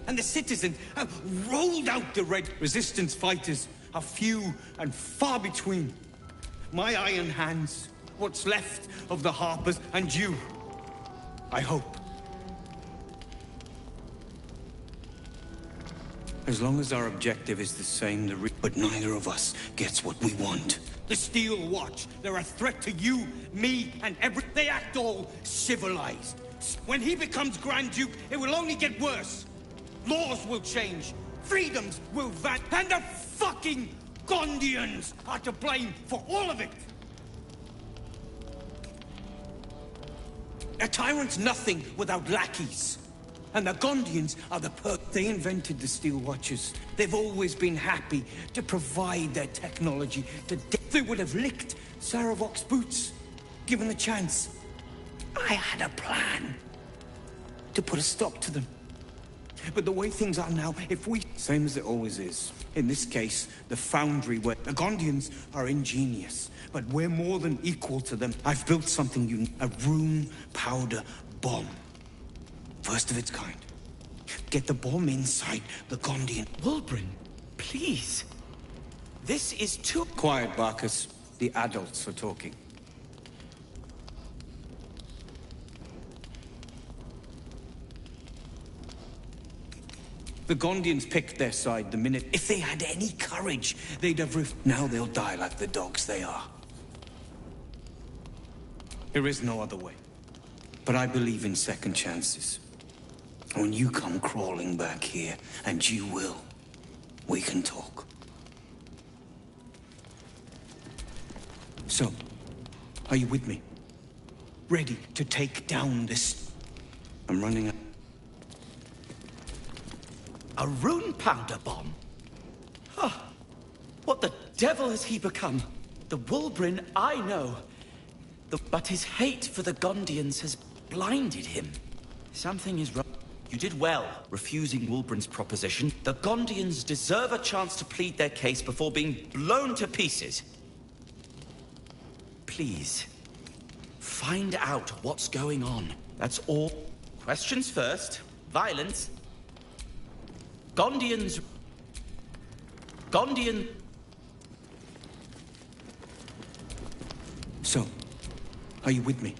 And the citizens have rolled out the Red Resistance fighters are few and far between. My iron hands, what's left of the Harpers, and you. I hope. As long as our objective is the same, but neither of us gets what we want. The Steel Watch, they're a threat to you, me, and they act all civilized. When he becomes Grand Duke, it will only get worse. Laws will change, freedoms will vanish, and the fucking Gondians are to blame for all of it! A tyrant's nothing without lackeys. And the Gondians are the They invented the Steel Watchers. They've always been happy to provide their technology to They would have licked Saravok's boots, given the chance. I had a plan to put a stop to them. But the way things are now, if we... Same as it always is. In this case, the foundry where... The Gondians are ingenious, but we're more than equal to them. I've built something unique. A room powder bomb. First of its kind. Get the bomb inside the Gondian... Wulbren, please. This is too... Quiet, Barkus. The adults are talking. The Gondians picked their side the minute... If they had any courage, they'd have Now they'll die like the dogs they are. There is no other way. But I believe in second chances. When you come crawling back here, and you will, we can talk. So, are you with me? Ready to take down this... I'm running out. A rune powder bomb? Huh. What the devil has he become? The Wulbren I know. But his hate for the Gondians has blinded him. Something is wrong. You did well, refusing Wulbren's proposition. The Gondians deserve a chance to plead their case before being blown to pieces. Please, find out what's going on. That's all. Questions first. Violence. Gondian... So, are you with me?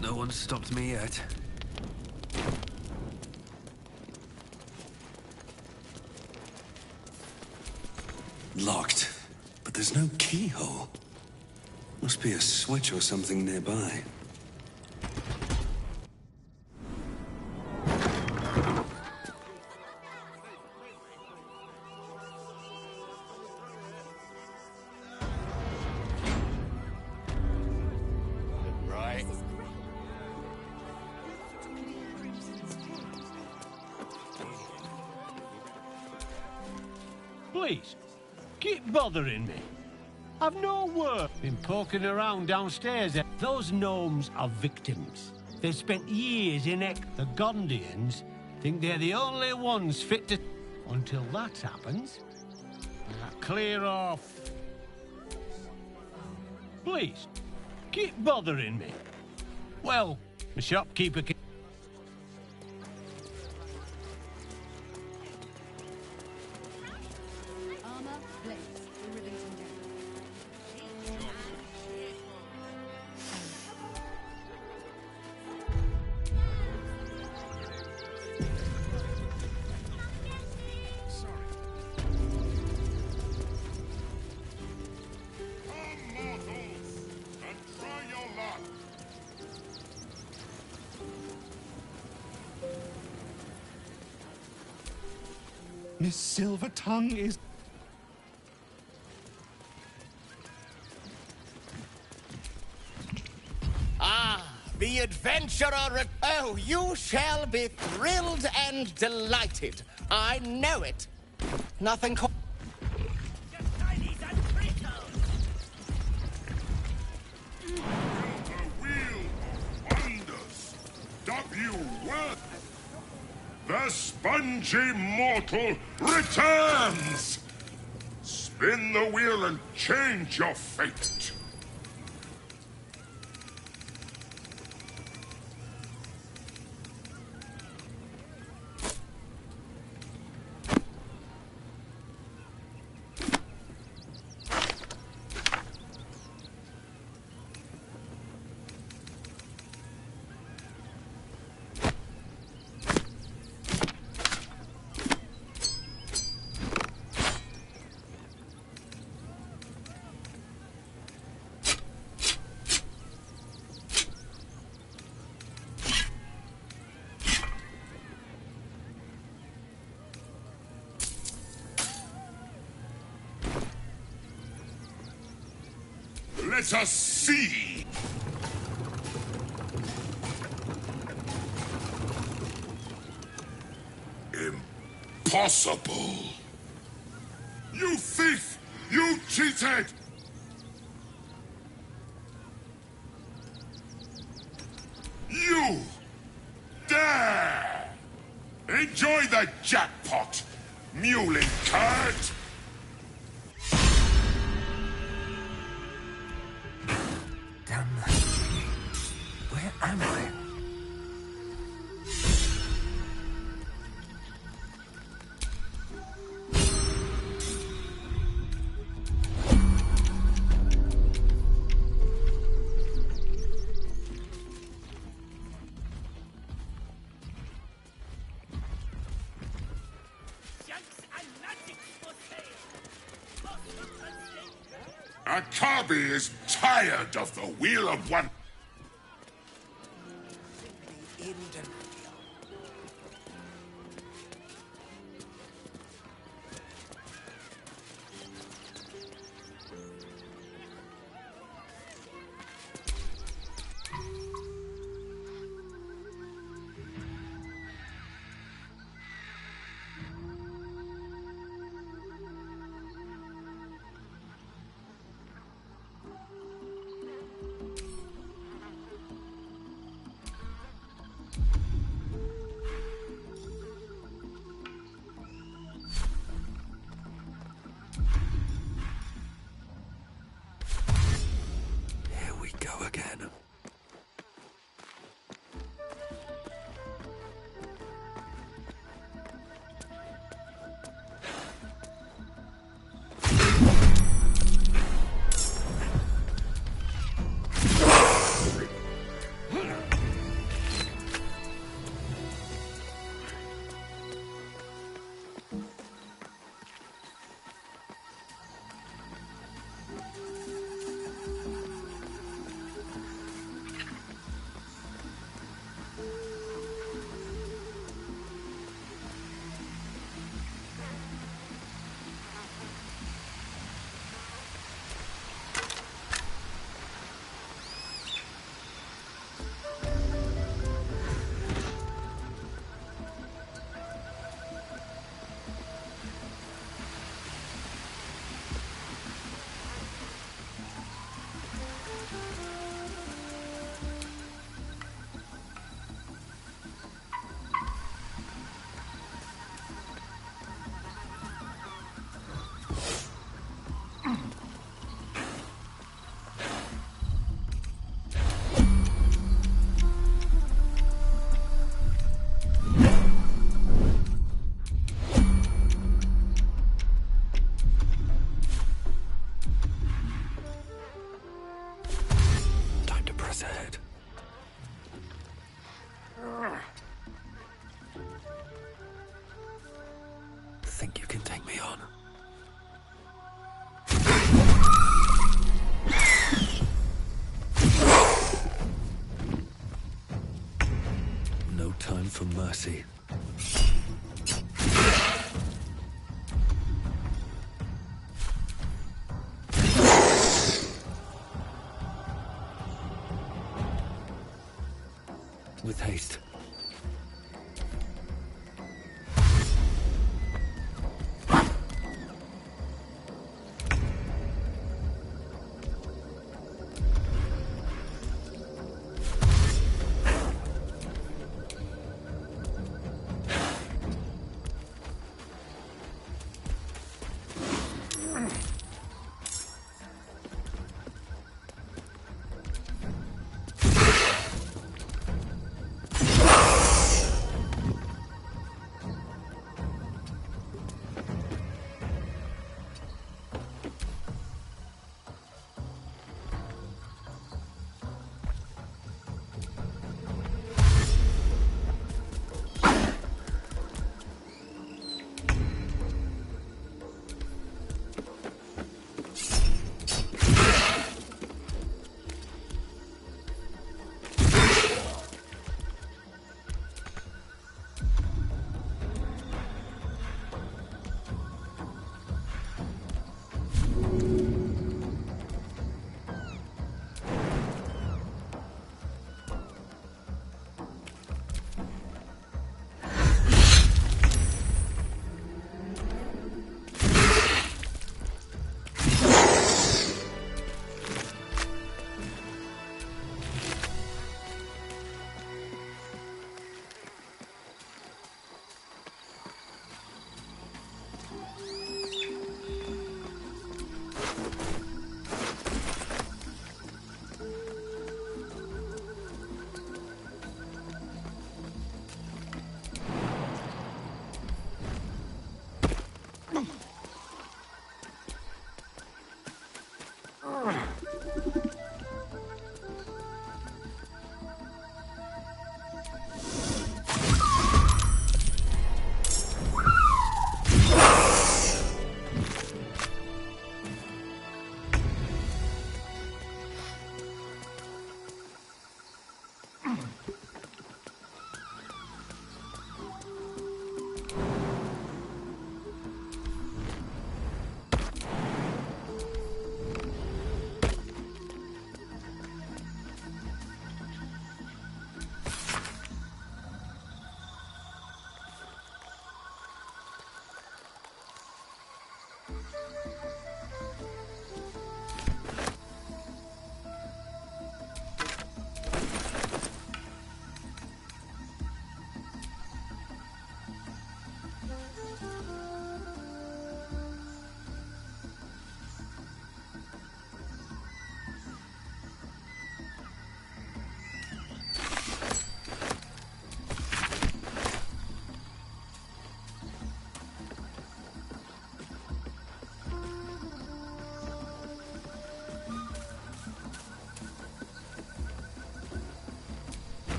No one's stopped me yet. Locked, but there's no keyhole. Must be a switch or something nearby. Please, keep bothering me. I've no work. Been poking around downstairs. Those gnomes are victims. They've spent years in The Gondians think they're the only ones fit to... Until that happens, clear off. Please, keep bothering me. Well, the shopkeeper can... Miss Silvertongue is... Ah, the adventurer... Oh, you shall be thrilled and delighted. I know it. Nothing... The spongy mortal returns! Spin the wheel and change your fate. Let us see! Impossible! You thief! You cheated! You dare! Enjoy the jackpot, mewling cud! Where am I? Akabi is tired of the Wheel of One. Here we go again. Think you can take me on? No time for mercy. with haste.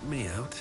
me out.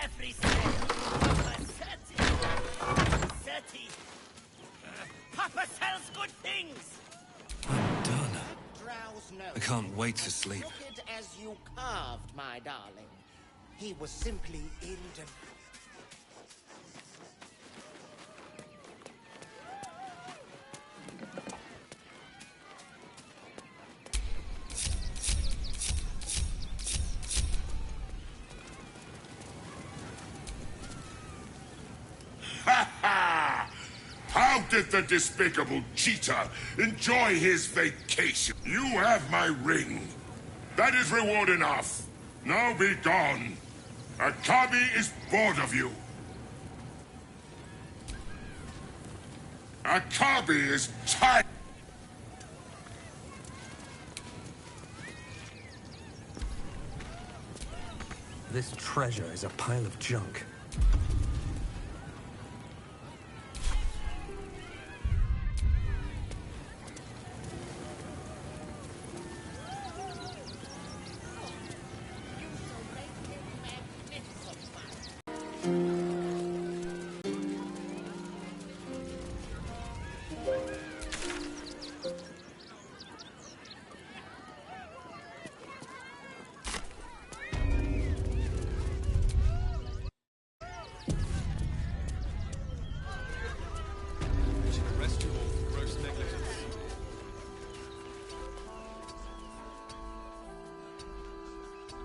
Every step, Papa Certi. Papa sells good things. Done. Drow's nose. I can't wait to sleep. Crooked as you carved, my darling. He was simply in demand. How did the despicable cheater enjoy his vacation? You have my ring. That is reward enough. Now be gone. Akabi is bored of you. Akabi is tired. This treasure is a pile of junk.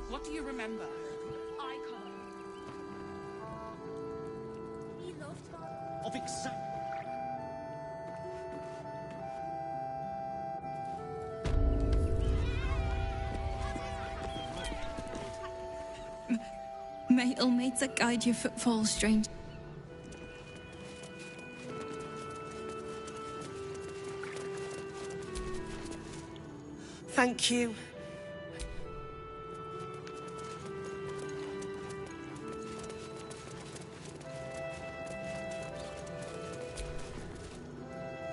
What do you remember? Of exact. May Ilmater guide your footfalls, stranger. Thank you.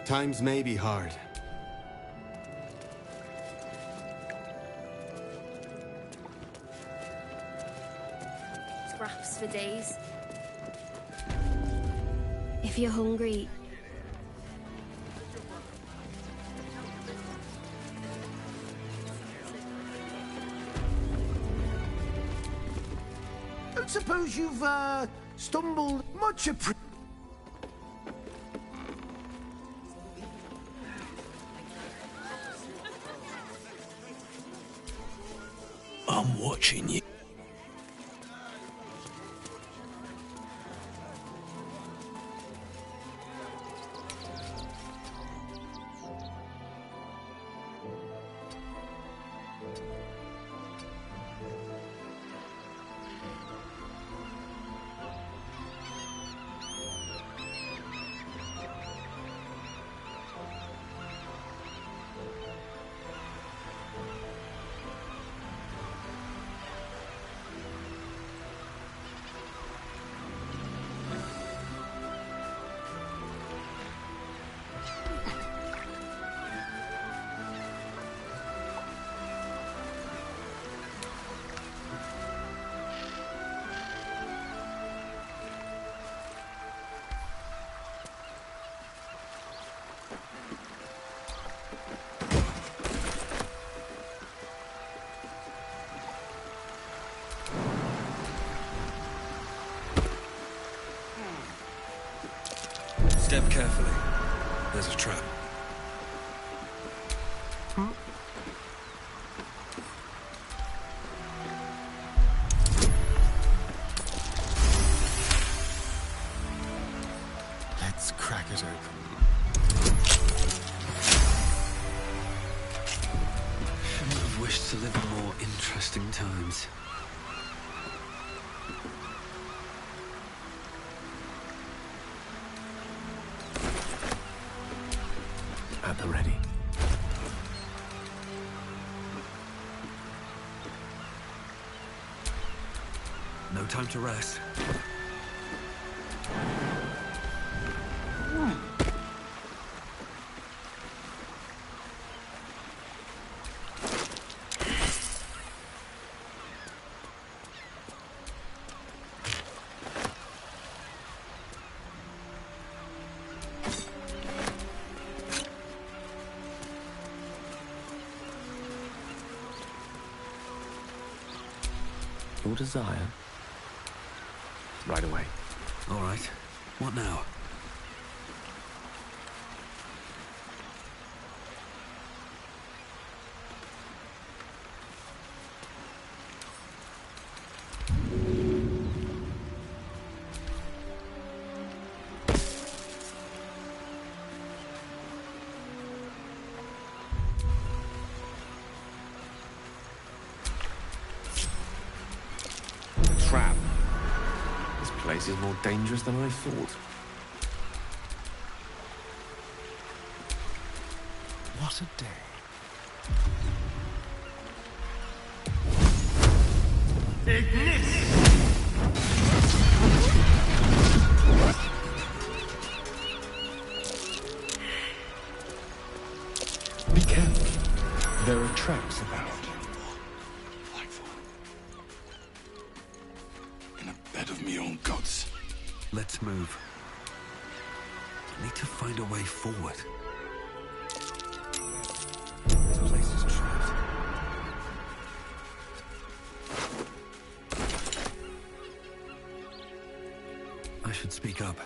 Times may be hard. Scraps for days. If you're hungry, Don't suppose you've stumbled much I'm watching you. Step carefully. There's a trap. Let's crack it open. Shouldn't have wished to live in more interesting times. At the ready. No time to rest. Your desire. Right away. All right. What now? Trap. This place is more dangerous than I thought. What a day. Be careful. There are traps about. In a bed of me own guts. Let's move. I need to find a way forward. This place is trapped. I should speak up.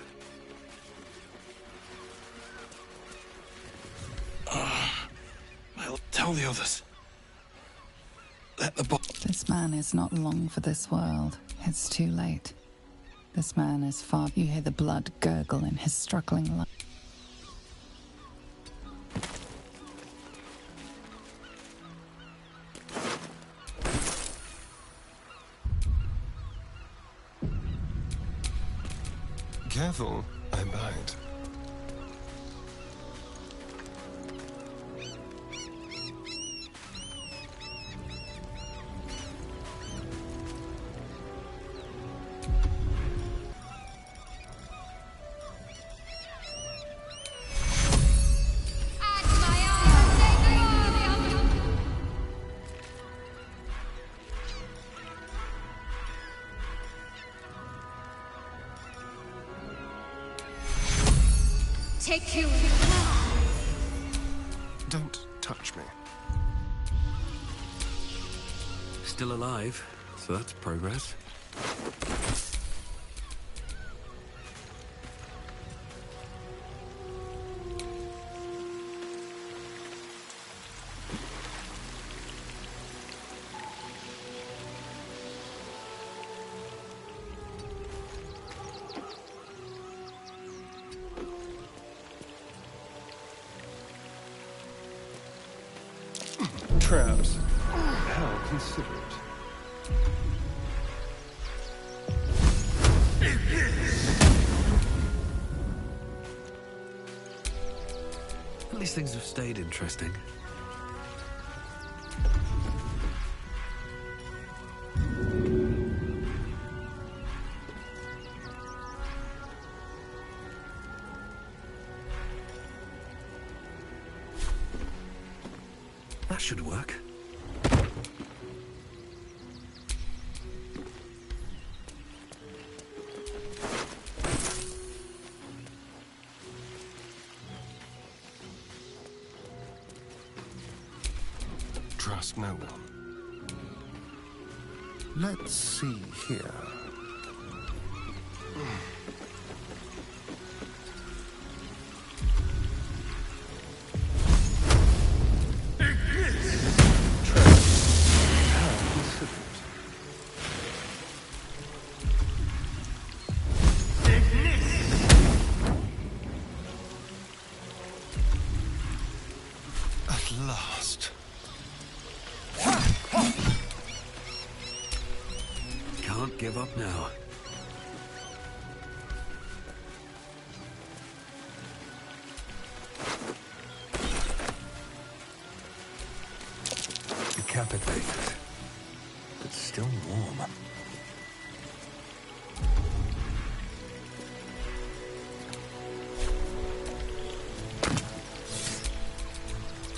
I'll tell the others. Let the boy. This man is not long for this world. It's too late. This man is far. You hear the blood gurgle in his struggling life. Careful, I bite. Take you. Don't touch me. Still alive, so that's progress. Traps. How considerate. At least things have stayed interesting. That should work. Trust no one. Let's see here. give up now. Decapitated, but still warm.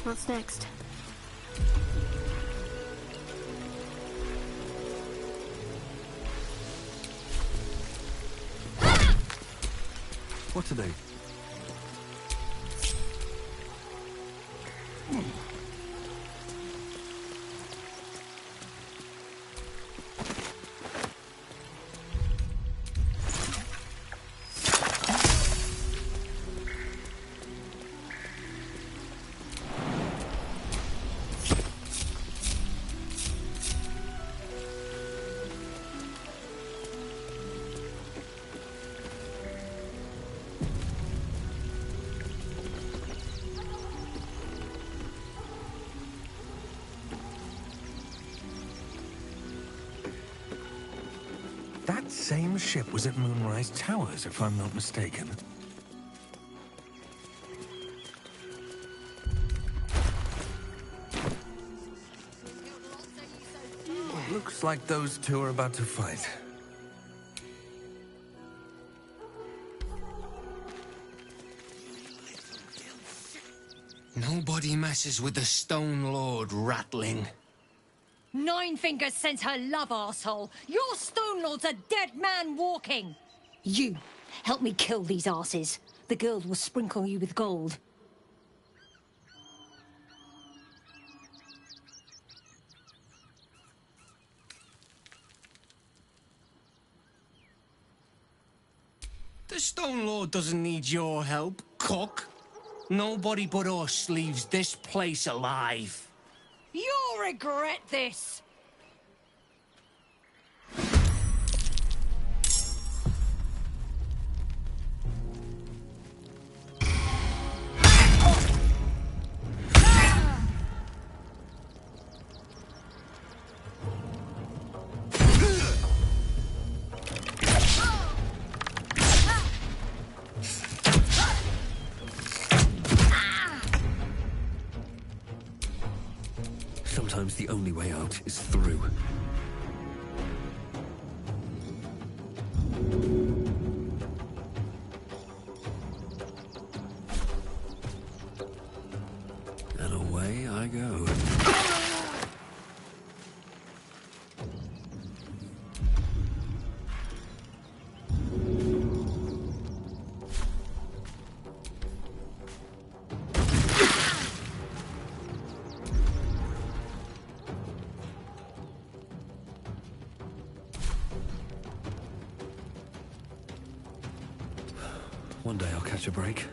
What's next? What are they? That same ship was at Moonrise Towers, if I'm not mistaken. Looks like those two are about to fight. Nobody messes with the Stone Lord, Ratling. Nine Fingers sends her love, arsehole. Your Stone Lord's a dead man walking. You, help me kill these arses. The girl will sprinkle you with gold. The Stone Lord doesn't need your help, cook. Nobody but us leaves this place alive. You'll regret this. Sometimes the only way out is through. And away I go. One day I'll catch a break.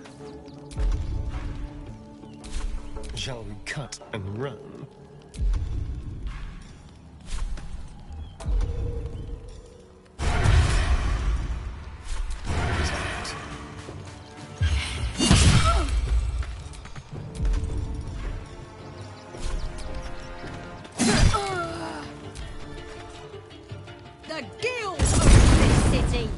Shall we cut and run? The guild of this city.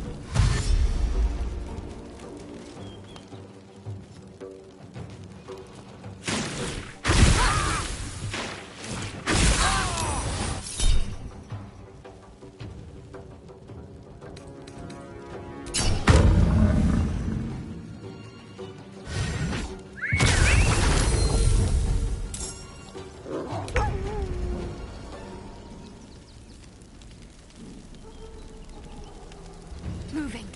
Moving.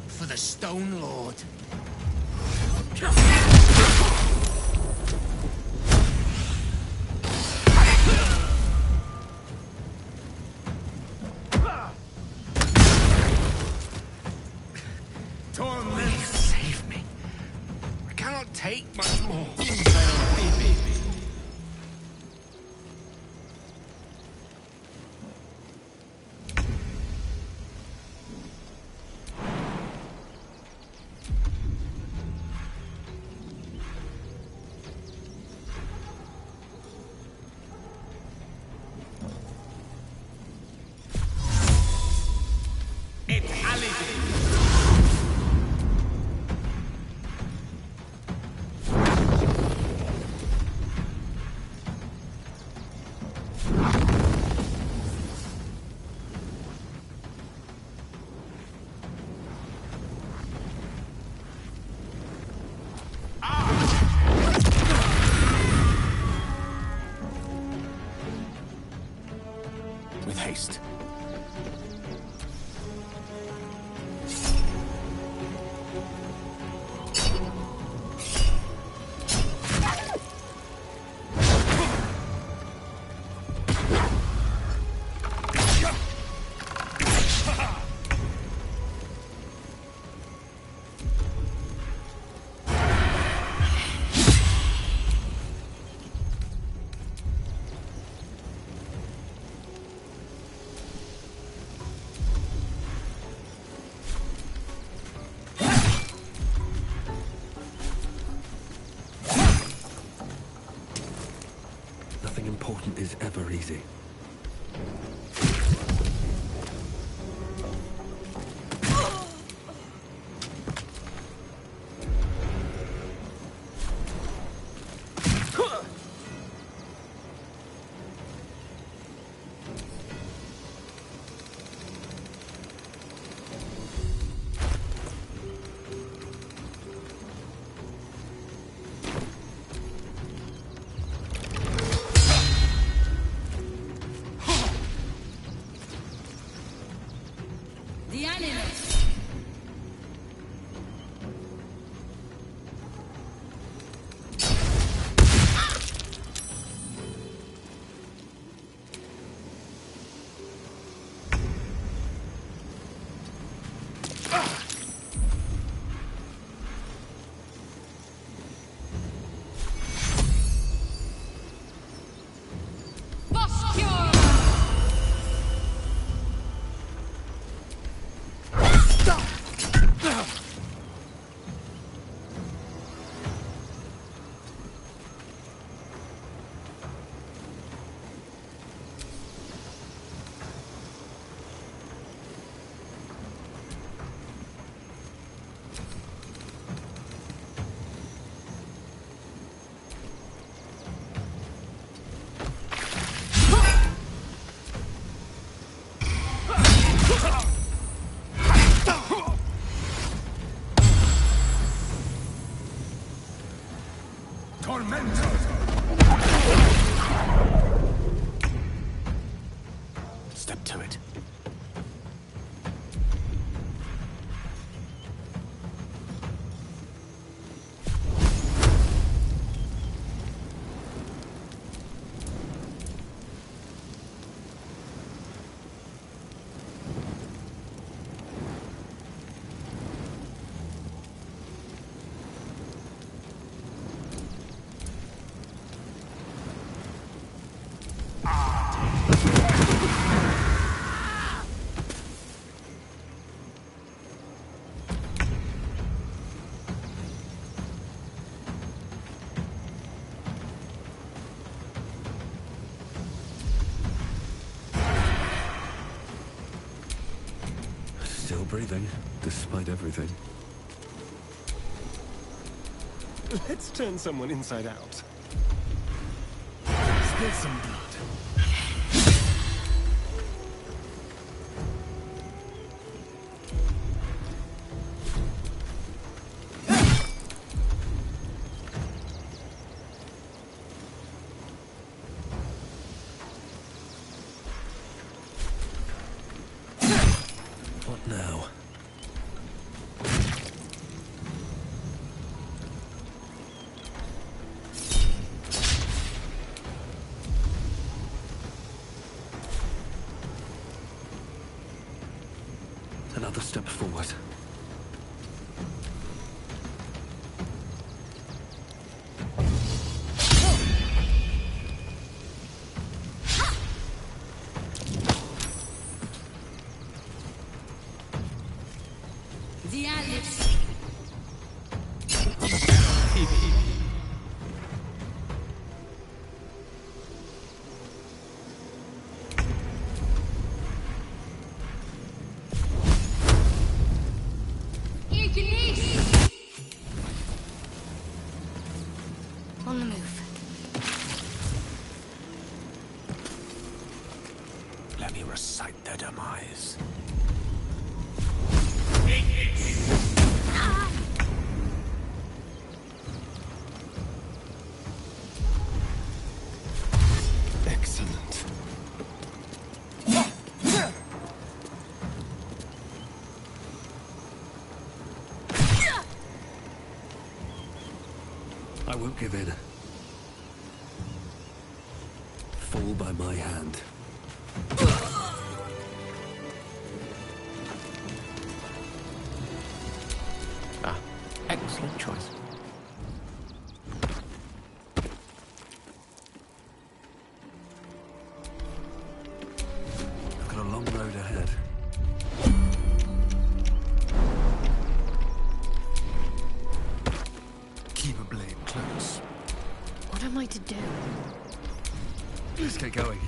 For the Stone Lord. beast. Nothing important is ever easy. The animals. Step to it. Still breathing, despite everything. Let's turn someone inside out. Spill some blood. What now? Another step forward. The Alice. On the move. Let me recite their demise. Excellent. won't give in. Fall by my hand. Ah, excellent choice. I've got a long road ahead. Keep a blade close. What am I to do? Let's get going.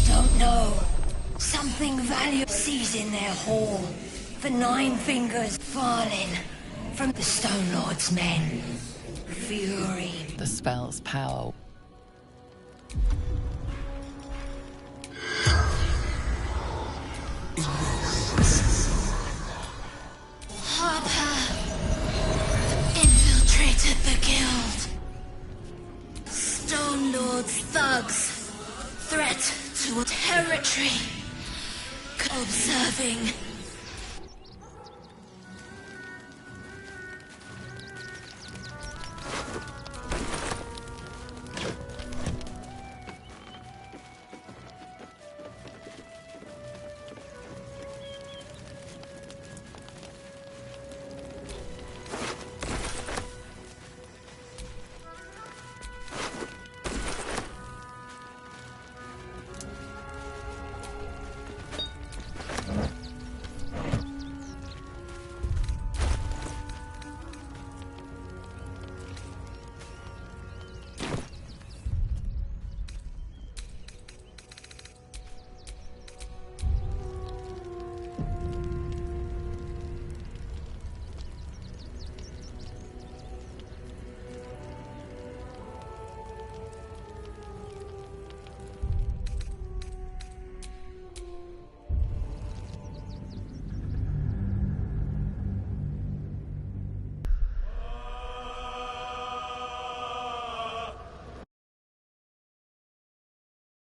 Don't know. Something valuable sees in their hall. The Nine Fingers falling from the Stone Lord's men. Fury. The spell's power. Harper infiltrated the guild. Stone Lord's thugs. Threat to territory. Observing